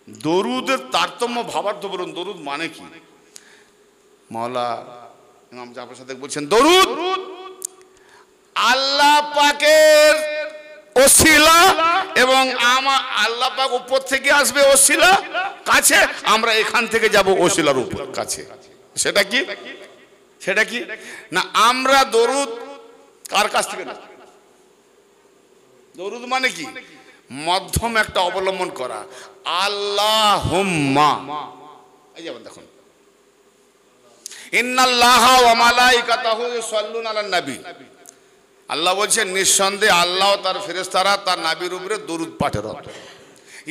S1: দরুদের তারতম্য ভাবার্থ বলুন, দরুদ মানে কি? মাওলা ইমাম জাফর সাদেক বলছেন, দরুদ আল্লাহ পাকের ওসিলা এবং আমার আল্লাহ পাক উপর থেকে আসবে ওসিলা কাছে, আমরা এখান থেকে যাব ওসিলার উপর কাছে। সেটা কি? সেটা কি না, আমরা দরুদ কার কাছ থেকে না, দরুদ মানে কি? মধ্যম একটা অবলম্বন করা। আল্লাহুম্মা, এই যেমন দেখুন, ইন্নাল্লাহা ওয়া মালাইকাতাহু ইউসাল্লুনা আলান নবী, আল্লাহ বলছেন নিঃসন্দেহে আল্লাহ ও তার ফেরেশতারা তার নবীর উপরে দরুদ পাঠের রত।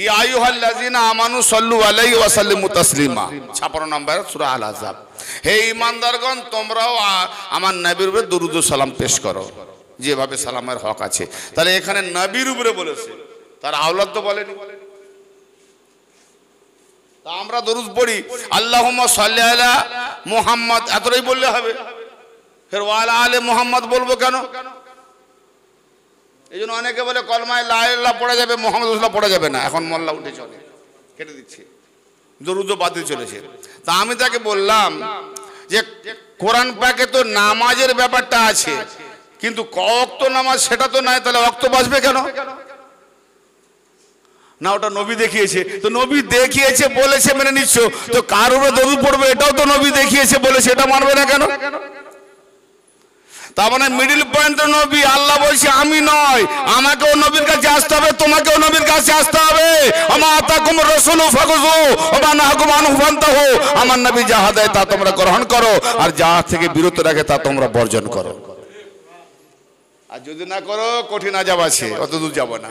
S1: ইয়া আইয়ুহাল্লাযিনা আমানু সাল্লু আলাইহি ওয়া সাল্লিমু তাসলিমা, 56 নম্বর সূরা আল আহজাব। হে ঈমানদারগণ, তোমরাও আমার নবীর উপরে দরুদ ও সালাম পেশ করো, যেভাবে সালামের হক আছে। তাহলে এখানে নবীর উপরে বলেছে, তার আওলাদ তো বলেনি। তা আমরা দরুদ পড়ি আল্লাহুম্মা সাল্লি আলা মুহাম্মদ, এতটাই বললে হবে, ফের ওয়া আলা আলি মুহাম্মদ বলবো কেন? এই জন্য অনেকে বলে কলমায় লা ইলাহা ইল্লাল্লাহ পড়া যাবে, মুহাম্মদ রাসূলুল্লাহ পড়া যাবে না, এখন মোল্লা উঠে চলে, কেটে দিচ্ছে, দরুদ বাতিল চলেছে। তা আমি তাকে বললাম যে কোরআন পাকে তো নামাজের ব্যাপারটা আছে, কিন্তু ওয়াক্ত নামাজ সেটা তো নাই, তাহলে ওয়াক্ত বাঁচবে কেন? না ওটা নবী দেখিয়েছে, তো নবী দেখিয়েছে বলেছে মেনে নিচ্ছ, তো কার উপরে দরুদ পড়বে এটাও তো নবী দেখিয়েছে বলেছে, এটা মানবে না কেন? তার মানে মিডল পয়েন্ট নবী, আল্লাহ বলছে আমি নয়, আমাকেও নবীর কাছে আসতে হবে, তোমাকেও নবীর কাছে আসতে হবে। আমা আতাকুম রাসূলু ফাখুযু ওয়া মা নাহাকুম আনহু ফান্তাহু, আমার নবী যা দেয় তা তোমরা গ্রহণ করো, আর যা থেকে বিরত রাখে তা তোমরা বর্জন করো। আর যদি না করো কঠিন আযাব আছে, অত দূর যাব না।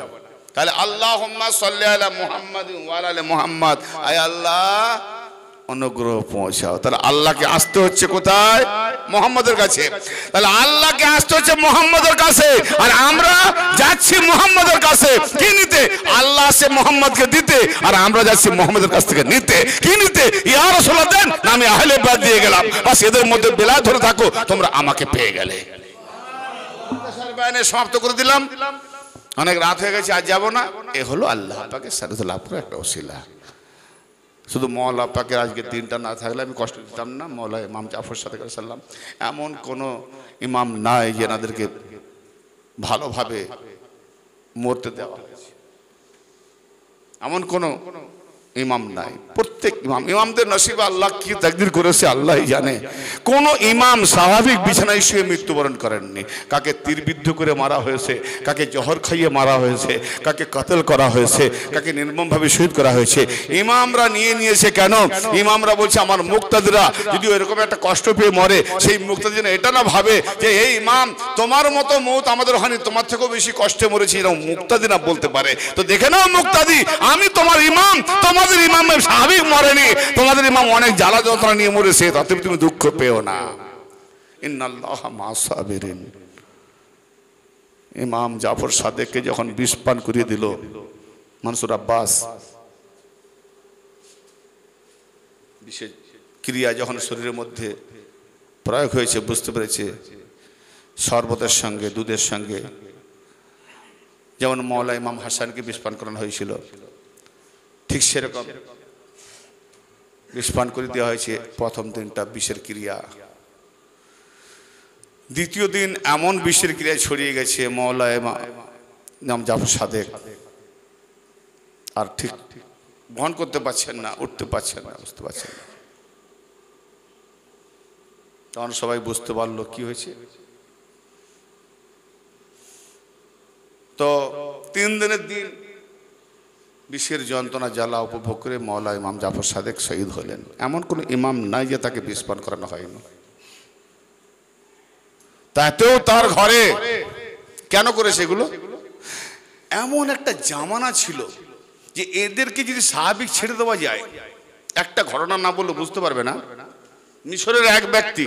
S1: তাহলে আল্লাহুম্মা সাল্লি আলা মুহাম্মাদিন ওয়া আলা আলি মুহাম্মাদ, আয় আল্লাহ অনুগ্রহ পৌঁছাও। তাহলে আল্লাহকে আসতে হচ্ছে কোথায়? মুহাম্মাদের কাছে। তাহলে আল্লাহকে আসতে হচ্ছে মুহাম্মাদের কাছে, আর আমরা যাচ্ছি মুহাম্মাদের কাছে কি নিতে? আল্লাহ আসে মুহাম্মাদকে দিতে, আর আমরা যাচ্ছি মুহাম্মাদের কাছ থেকে নিতে। কি নিতে? ইয়া রাসূলুল্লাহ দেন না, আমি আহলে বাদ দিয়ে গেলাম, বাস এদের মধ্যে বেলায়েত ধরে থাকো, তোমরা আমাকে পেয়ে গেলে। সমাপ্ত করে দিলাম, অনেক রাত হয়ে গেছে, আজ যাব না। এ হলো আল্লাহ পাকের সাথে লাভ করার একটা ওসিলা। শুধু মওলা পাকের আজকে দিনটা না থাকলে আমি কষ্ট দিতাম না। মওলা ইমাম জাফর সাদেক আলাইহিস সালাম এমন কোনো ইমাম নাই যে এনাদেরকে ভালোভাবে মরতে দেওয়া হয়েছে, এমন কোনো ইমাম নাই। প্রত্যেক ইমামদের নসিবে আল্লাহ কি তাকদীর করেছে আল্লাহই জানে। কোন ইমাম স্বাভাবিক বিছানায় শুয়ে মৃত্যুবরণ করেননি। কাকে তীরবিদ্ধ করে মারা হয়েছে, কাকে জহর খাইয়ে মারা হয়েছে, কাকে কতল করা হয়েছে, কাকে নির্মমভাবে শহীদ করা হয়েছে। ইমামরা নিয়ে নিয়েছে কেন? ইমামরা বলছে আমার মুক্তাদিরা যদি এরকম একটা কষ্ট পেয়ে মরে, সেই মুক্তাদি এটা না ভাবে যে এই ইমাম তোমার মতো মৌত আমাদের হয়নি, তোমার থেকেও বেশি কষ্টে মরেছি, এরকম মুক্তাদি না বলতে পারে। তো দেখে নাও মুক্তাদি, আমি তোমার ইমাম, তোমাদের ইমাম স্বাভাবিক মরেনি, তোমাদের ইমাম অনেক জ্বালা যন্ত্রণা নিয়ে মরেছে, তাতে তুমি দুঃখ পেও না। ইন্নাল্লাহ মা'আস সাবিরিন। ইমাম জাফর সাদেককে যখন বিষ পান করিয়ে দিল মনসুর আব্বাস, বিশেষ ক্রিয়া যখন শরীরের মধ্যে প্রয়োগ হয়েছে, বুঝতে পেরেছে শরবতের সঙ্গে দুধের সঙ্গে যেমন মওলা ইমাম হাসানকে বিষ পান করানো হয়েছিল, ঠিক সেরকম বিষ পান করে দেওয়া হয়েছে। প্রথম দিনটা বিষের ক্রিয়া, দ্বিতীয় দিন এমন বিষের ক্রিয়া ছড়িয়ে গেছে মওলা ইমাম জাফর সাদেক আর ঠিক বহন করতে পারছেন না, উঠতে পারছেন না, বুঝতে পারছেন না। তখন সবাই বুঝতে পারলো কি হয়েছে। তো 3 দিনের দিন বিষের যন্ত্রণা জ্বালা উপভোগ করে মওলা ইমাম জাফর সাদেক শহীদ হলেন। এমন কোন ইমাম নাই যে তাকে বিষ পান করানো হয়নি। তাতেও তার ঘরে কেন করেছে এগুলো? এমন একটা জামানা ছিল যে এদেরকে যদি স্বাভাবিক ছেড়ে দেওয়া যায়, একটা ঘটনা না বললে বুঝতে পারবে না। মিশরের এক ব্যক্তি,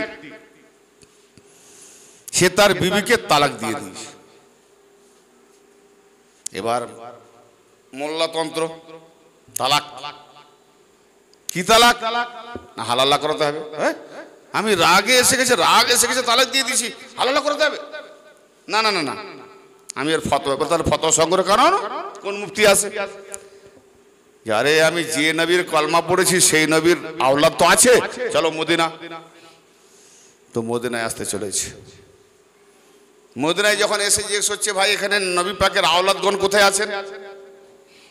S1: সে তার বিবিকে তালাক দিয়ে দিয়েছে। এবার মোল্লাতন্ত্র, তালাক কি তালাক না হালালা করাতে হবে। আমি রাগে এসে গেছে, তালাক দিয়ে দিয়েছি, হালালা করাতে হবে না। না না না, আমি এর ফতোয়া, তাহলে ফতোয়া সংগ্রহ কারণ কোন মুফতি আছে? আরে আমি যে নবীর কলমা পড়েছি সেই নবীর আওলাদ তো আছে, চলো মদিনা। তো মদিনায় আসতে চলেছে। মদিনায় যখন এসে জিজ্ঞেস হচ্ছে ভাই এখানে নবী পাকের আওলাদগণ কোথায় আছেন?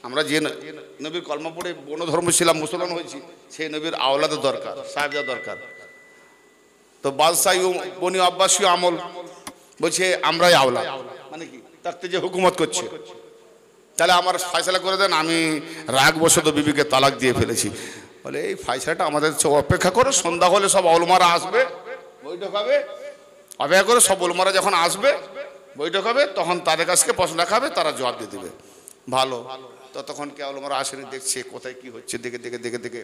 S1: আমরা যে নবীর কলমা পড়ে বন ধর্ম ছিলাম, মুসলমান হয়েছি, সেই নবীর আওলাদের দরকার, সাহেবজাদা দরকার। তো বাদশাহ বনি আব্বাসী আমল বলছে আমরাই আওলাদ, মানে কি তাকতে যে হুকুমত করছে, তাহলে আমার ফয়সালা করে দেন, আমি রাগ বশত বিবিকে তালাক দিয়ে ফেলেছি। বলে এই ফয়সালাটা আমাদের অপেক্ষা করো, সন্ধ্যা হলে সব ওলামারা আসবে, বৈঠক হবে, অপেক্ষা করে সব ওলামারা যখন আসবে বৈঠক হবে, তখন তাদের কাছকে প্রশ্ন রাখা হবে, তারা জবাব দিয়ে দেবে। ভালো, ততক্ষণ কে ওলামারা আসেনি, দেখছে কোথায় কি হচ্ছে, দেখে দেখে দেখে দেখে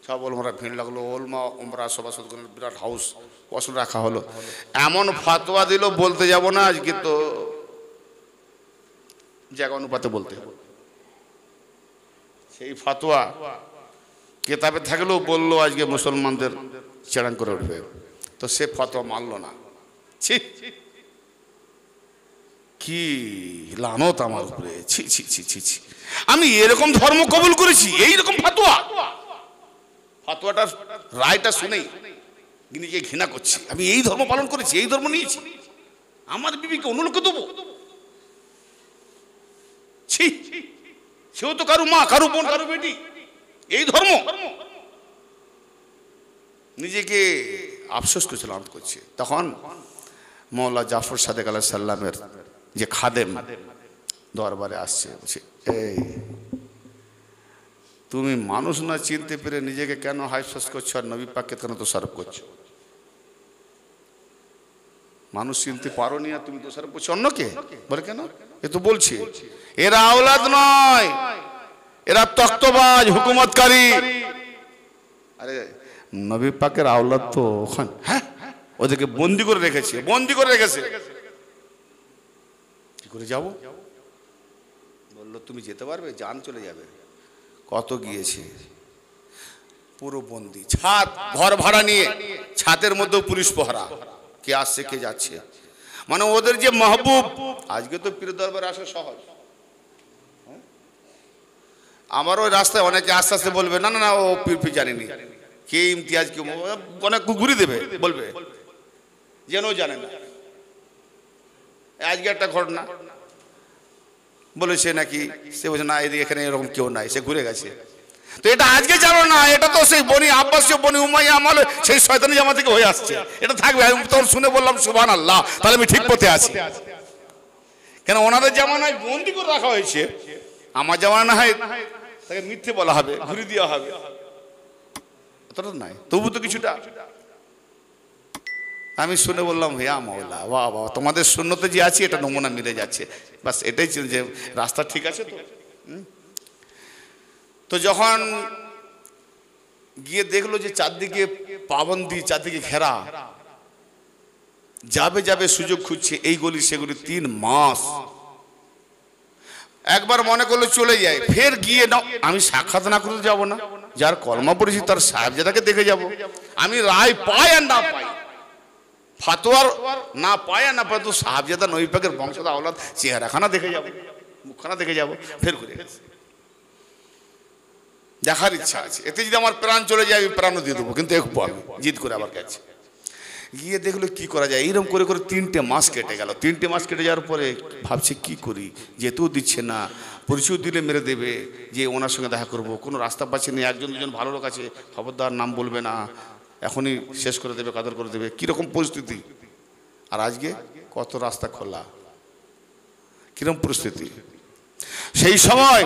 S1: সব ওলামারা ভিড় লাগলো। ওলমা ওমরা সভাসদ বিরাট হাউস প্রশ্ন রাখা হলো। এমন ফাতোয়া দিল বলতে যাব না, আজকে তো জায়গা অনুপাতে বলতে হবে। সেই ফাতোয়া কেতাবে থাকলেও বললো আজকে মুসলমানদের চেরাং করে উঠবে। তো সে ফতোয়া মানলো না। ছি, কি লানত আমার উপরে, ছি ছি ছি ছি ছি। আমি এরকম ধর্ম কবুল করেছি, এইরকম ফাতোয়া, ফাতোয়াটার রায়টা শুনেই নিজেকে ঘৃণা করছি। আমি এই ধর্ম পালন করেছি, এই ধর্ম নিয়েছি, আমার বিবিকে অন্য লোককে দেবো? ছি, সেও তো কারো মা, কারো বোন, কারো বেটি, এই ধর্ম। নিজেকে আফসোস করছে, লানত করছে। তখন মওলা জাফর সাদেক আলাইহিস সালামের যে খাদেম দরবারে আসছে, বলছে এই তুমি মানুষ না চিনতে পেরে নিজেকে কেন হাইফাস করছো আর নবী পাককে কেন দোষারোপ করছো? মানুষ চিনতে পারো নি আর তুমি দোষারোপ করছো অন্যকে? বলে কেন? এ তো বলছি এরা আওলাদ নয়, এরা তখ্তবাজ, হুকুমতকারী। আরে নবী পাকের আওলাদ তো ওখানে, হ্যাঁ ওদেরকে বন্দি করে রেখেছে, বন্দি করে রেখেছে। কি করে যাবো? বললো তুমি যেতে পারবে, জান চলে যাবে। কত গিয়েছে, পুরো বন্দি, ছাদ ঘর ভাড়া নিয়ে, ছাদের মধ্যেও পুলিশ পহরা, কে আসছে কে যাচ্ছে। মানে ওদের যে মাহবুব, আজকে তো পীর দরবারে আসা সহজ, আমার ওই রাস্তায় অনেকে আস্তে আস্তে বলবে না না না ও পীর জানেনি, কে ইমতিয়াজ কে অনেক ঘুরি দেবে, বলবে যেন জানে না। আজকে একটা ঘটনা বলেছে নাকি, সে বলছে না এদিকে এখানে এরকম কেউ নাই, সে ঘুরে গেছে। তো এটা আজকে জানো না, এটা তো সেই বনি আব্বাসীয় বনি উমাইয়া আমল সেই শয়তানি জামা থেকে হয়ে আসছে, এটা থাকবে। আমি তখন শুনে বললাম সুবহানাল্লাহ, তাহলে আমি ঠিক পথে আছি। কেন ওনাদের জামানায় বন্দি করে রাখা হয়েছে, আমার জামানা না হয় তাকে মিথ্যে বলা হবে, ঘুরি দেওয়া হবে, অতটা নাই, তবু তো কিছুটা। আমি শুনে বললাম হিয়া মাওলা, বাহ বাহ, তোমাদের সুন্নতে যে আছি এটা নমুনা মিলে যাচ্ছে, বাস এটাই ছিল যে রাস্তা ঠিক আছে। তো তো যখন গিয়ে দেখলো যে চারদিকে পাবন্দি, চারদিকে ঘেরা, যাবে যাবে সুযোগ খুঁজছে, এই গলি সেগুলি, 3 মাস। একবার মনে করলো চলে যায়, ফের গিয়ে নাও, আমি সাক্ষাৎ না করতে যাবো না, যার কলমা পড়েছি তার সাহেবজাদাকে দেখে যাব। আমি রায় পাই আর না পাই, ফাতোয়ার না পাই আর না পাই, তো সাহেবজাদা নবী পাকের বংশধর আওলাদ চেহারাখানা দেখে যাব, মুখখানা দেখে যাব, ফের ঘুরে দেখার ইচ্ছা আছে। এতে যদি আমার প্রাণ চলে যায় আমি প্রাণও দিয়ে দেবো, কিন্তু একটু আমি জিদ করে আবার গেছে। গিয়ে দেখলো কি করা যায়, এইরকম করে করে 3টে মাস কেটে গেল। 3টে মাস কেটে যাওয়ার পরে ভাবছে কি করি, যেতেও দিচ্ছে না, পরিচয় দিলে মেরে দেবে, যে ওনার সঙ্গে দেখা করব, কোনো রাস্তা পাচ্ছে না। 1-2জন ভালো লোক আছে, খবরদার নাম বলবে না, এখনই শেষ করে দেবে, কাদর করে দেবে, কীরকম পরিস্থিতি। আর আজকে কত রাস্তা খোলা, কিরকম পরিস্থিতি। সেই সময়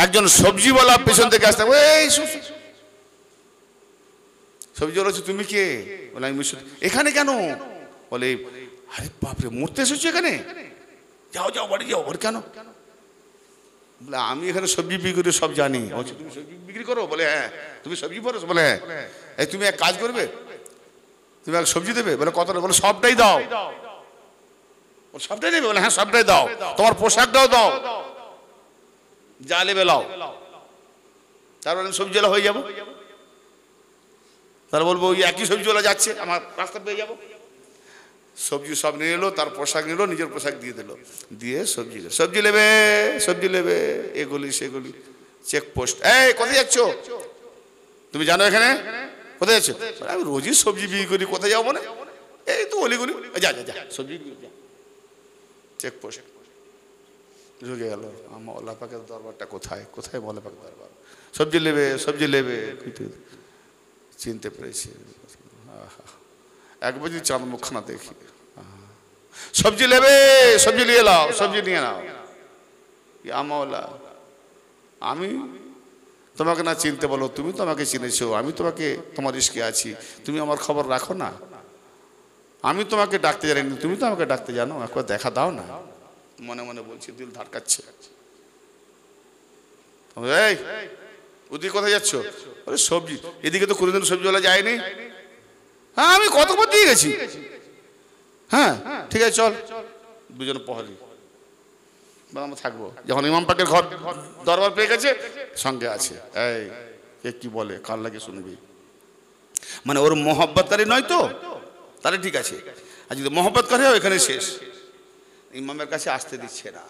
S1: একজন সবজিওয়ালা পেছন থেকে আসতে, এই সবজিওয়ালা হচ্ছে, তুমি কে? বলে আমি এখানে কেন? বলে আরে বাপরে, মরতে এসেছো এখানে, যাও যাও বাড়ি যাও। বলে কেন? বলে আমি এখানে সবজি বিক্রি করে সব জানি। বলছে তুমি সবজি বিক্রি করো? বলে হ্যাঁ। তুমি সবজি করো? বলে হ্যাঁ। এই তুমি এক কাজ করবে, তুমি এক সবজি দেবে। বলে কতটা? বলে সবটাই দাও। সবটাই দেবে? বলে হ্যাঁ সবটাই দাও, তোমার পোশাকটাও দাও, যা নেবে লাও, তারপরে আমি সবজিওয়ালা হয়ে যাবো। তারা বলবো ওই একই সবজিওয়ালা যাচ্ছে, আমার রাস্তা পেয়ে যাবো। সবজি সব নিয়ে এলো, তার পোশাক নিল, নিজের পোশাক দিয়ে দিল, দিয়ে সবজি নেবে, সবজি নেবে, এগুলি সেগুলি, চেকপোস্ট। এই কোথায় যাচ্ছ? তুমি জানো এখানে কোথায় যাচ্ছ? আমি রোজই সবজি বিক্রি করি, কোথায় যাবো? না এই তো অলিগুলি, যা যা যা সবজি যা। চেকপোস্ট ঢুকে গেল। আমার আল্লাহ পাকের দরবারটা কোথায়? কোথায় মৌলা পাকের দরবার? সবজি নেবে, সবজি নেবে, চিনতে পেরেছি। একবার যদি চাঁদ মুখখানা দেখি, সবজি নেবে, সবজি নিয়ে নাও, সবজি নিয়ে নাও। মাওলা, আমি তোমাকে না চিনতে বলো, তুমি তো আমাকে চিনেছো, আমি তোমাকে, তোমার ইশকে আছি, তুমি আমার খবর রাখো না। আমি তোমাকে ডাকতে জানি, তুমি তো আমাকে ডাকতে জানো, একবার দেখা দাও না। মনে মনে বলছি, দিল ধারকাচ্ছে। এই ওদিকে কোথায় যাচ্ছ? বলে সবজি, এদিকে তো কোনোদিন সবজিওয়ালা যায়নি। হ্যাঁ আমি কতবার দিয়ে গেছি। হ্যাঁ ঠিক আছে চল, দুজন প্রহরী আমরা থাকবো। যখন ইমাম পাকের ঘর দরবার পেয়ে গেছে, সঙ্গে আছে, এই কে কি বলে কার লাগে শুনবি। মানে ওর মহব্বতকারী নয় তো, তাহলে ঠিক আছে, আর যদি মহব্বতকারী হয় এখানে শেষ। ইমামের কাছে আসতে দিচ্ছে না,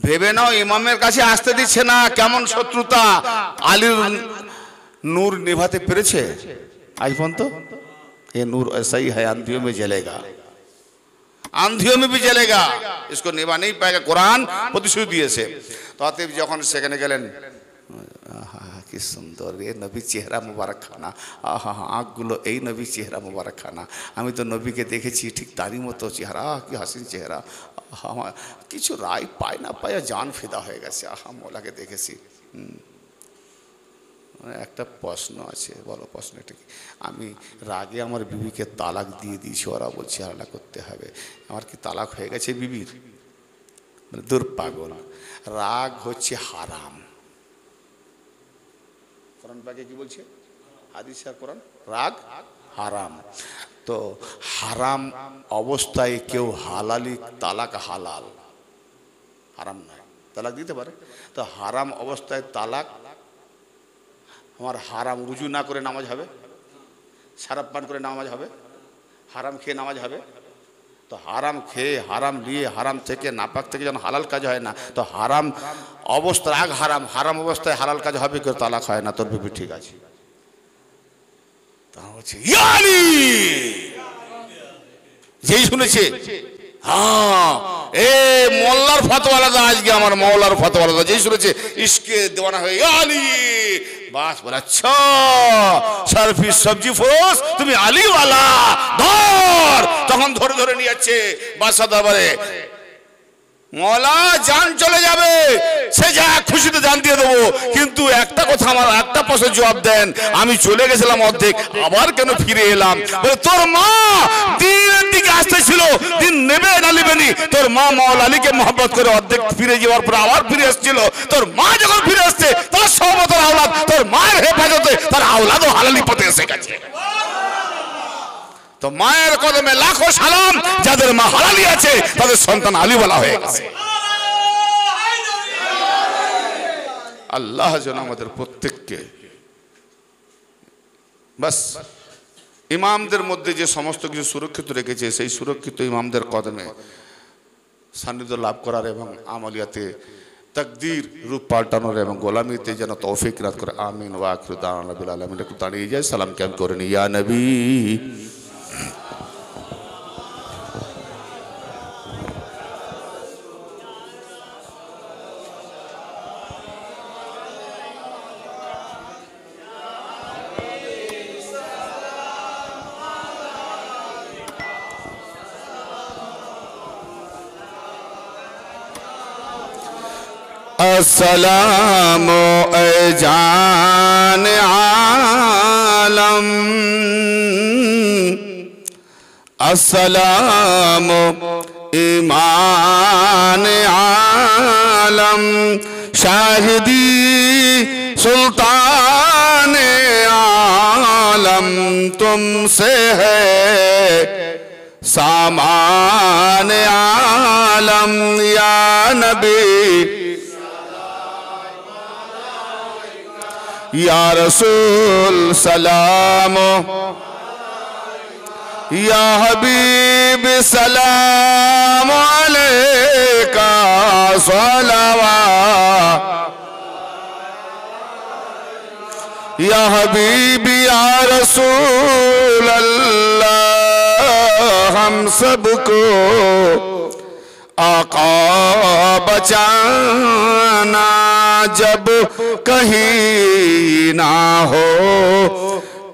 S1: ভেবে নাও ইমামের কাছে আসতে দিচ্ছে না। কেমন শত্রুতা! আলীর নূর নিভাতে পেরেছে আজ পর্যন্ত? ये नूर ऐसा ही है, आंधियों में जलेगा, आंधियों में भी जलेगा, इसको निभा नहीं पाएगा। कुरान प्रतिश्रुति दिएছে। তো অতএব যখন সেখানে গেলেন, কি সুন্দর এ নবী চেহারা মুবারক খানা, আহা আঁখগুলো এই নবী চেহারা মুবারক খানা। আমি তো নবীকে দেখেছি ঠিক তারই মতো চেহারা, কি হাসিন চেহারা। আমার কিছু রায় পায় না পায় জান ফিদা হয়ে গেছে, আহা মোলাকে দেখেছি। একটা প্রশ্ন আছে, বলো প্রশ্নটা কি? আমি রাগে আমার বিবিকে তালাক দিয়ে দিয়েছি, ওরা বলছে হারালা করতে হবে। আমার কি তালাক হয়ে গেছে বিবির? মানে দূর পাগল, রাগ হচ্ছে হারাম। কোরআন পাকে কি বলছে? হাদিস আর কোরআন, রাগ হারাম। তো হারাম অবস্থায় কেউ হালালি তালাক হালাল, হারাম নয়, তালাক দিতে পারে। তো হারাম অবস্থায় তালাক, আমার হারাম রুজু না করে নামাজ হবে, শারাব পান করে নামাজ হবে, হারাম খেয়ে নামাজ হবে, তো হারাম খেয়ে হারাম নিয়ে হারাম থেকে নাপাক থেকে যেন হালাল কাজ হয় না, তো হারাম অবস্থা রাগ হারাম, হারাম অবস্থায় হালাল কাজ হবে কেউ তালাক হয় না। তোর বিবি ঠিক আছে। তা বলছে ইয়ালি যেই শুনেছে হ্যাঁ এ মোল্লার ফতোয়া আলাদা, আজকে আমার মৌলার ফতোয়া আলাদা, যেই শুনেছে ইসকে দেওয়ানা হয়ে ইয়ালি বাস বলে আচ্ছা সারফি সবজি ফোস তুমি আলিওয়ালা ধর, তখন ধরে ধরে নিয়ে যাচ্ছে বাদশা দরবারে। মৌলা জান চলে যাবে, সে যা খুশিতে জান দিয়ে দেবো, কিন্তু একটা কথা আমার একটা প্রশ্নের জবাব দেন, আমি চলে গেছিলাম অর্ধেক, আবার কেন ফিরে এলাম? বলে তোর মা দিনের দিকে আসতেছিল, দিন নেবে না নেবেনি, তোর মা মৌলা আলীকে মহব্বত করে অর্ধেক ফিরে যাওয়ার পর আবার ফিরে এসেছিল, তোর মা যখন ফিরে আসছে তার সহমতের আওলাদ, তোর মায়ের হেফাজতে তার আওলাদও হালালি পথে এসে গেছে। তো মায়ের কদমে লাখো সালাম, যাদের মা হালালি আছে তাদের সন্তান আলীওয়ালা হয়ে গেছে। আল্লাহ যেন আমাদের প্রত্যেককে বাস ইমামদের মধ্যে যে সমস্ত কিছু সুরক্ষিত রেখেছে, সেই সুরক্ষিত ইমামদের কদমে সান্নিধ্য লাভ করার এবং আমলিয়াতে তাকদীর রূপ পাল্টানোর এবং গোলামিতে যেন তৌফিক রাত করে। আমিন ওয়া আখিরু দাওয়ানা বিল আলামিন। একটু দাঁড়িয়ে যায়, সালাম ক্যাম করে নি। ইয়া নবী अस्सलामु जान आलम, अस्सलामु ईमान आलम, शाहिदी सुल्तान आलम तुमसे है सामान आलम। या नबी या रसूल सलाम, या हबीब सलाम अलैका सलावत, या हबीब या रसूल अल्लाह हम सबको आका बचाना, जब कहीं ना हो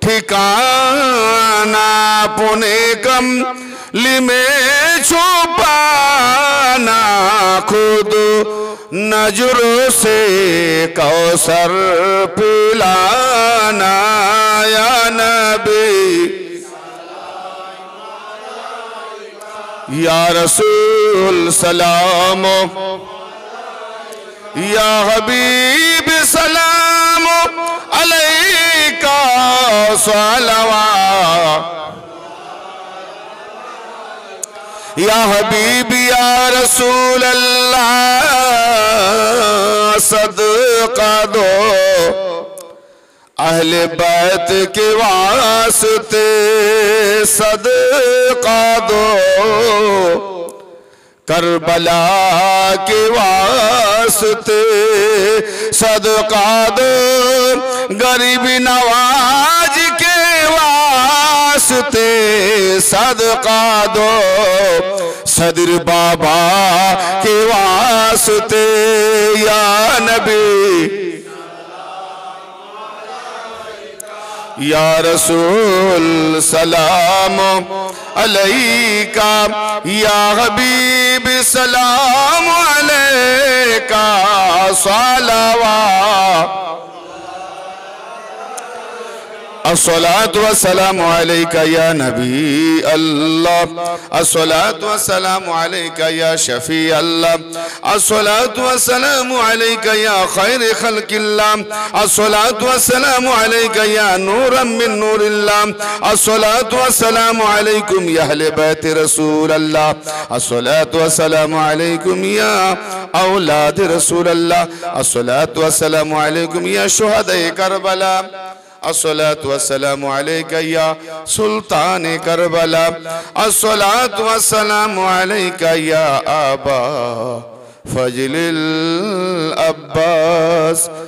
S1: ठिकाना, पुने कमली में छुपाना, खुद नजरों से कौसर पिलाना। या नबी या रसूल सलाम, या हबीब सलाम अलैका सलावत, या हबीब या रसूल अल्लाह सदका दो अहले बैत के वास्ते, सदका दो करबला के वास्ते, सदका दो गरीब नवाज के वास्ते, सदका दो सदर बाबा के वास्ते। या नबी या रसूल सलाम अलैका, या हबीब सलाम अलैका सलावत, अस्सलातु वस्सलामु अलैका या नबी अल्लाह, अस्सलातु वस्सलामु अलैका या शफी अल्लाह, अस्सलातु वस्सलामु अलैका या खैर खल्किल्लाह, अस्सलातु वस्सलामु अलैका या नूरम मिन नूरिल्लाह, अस्सलातु वस्सलामु अलैकुम या अहले बैत रसूल अल्लाह, अस्सलातु वस्सलामु अलैकुम या औलाद रसूल अल्लाह, अस्सलातु वस्सलामु अलैकुम या शुहदाए करबला, अस्सलातु वस्सलामु अलैका या सुल्तान करबला, अस्सलातु वस्सलामु अलैका या अबा फजलिल अब्बास।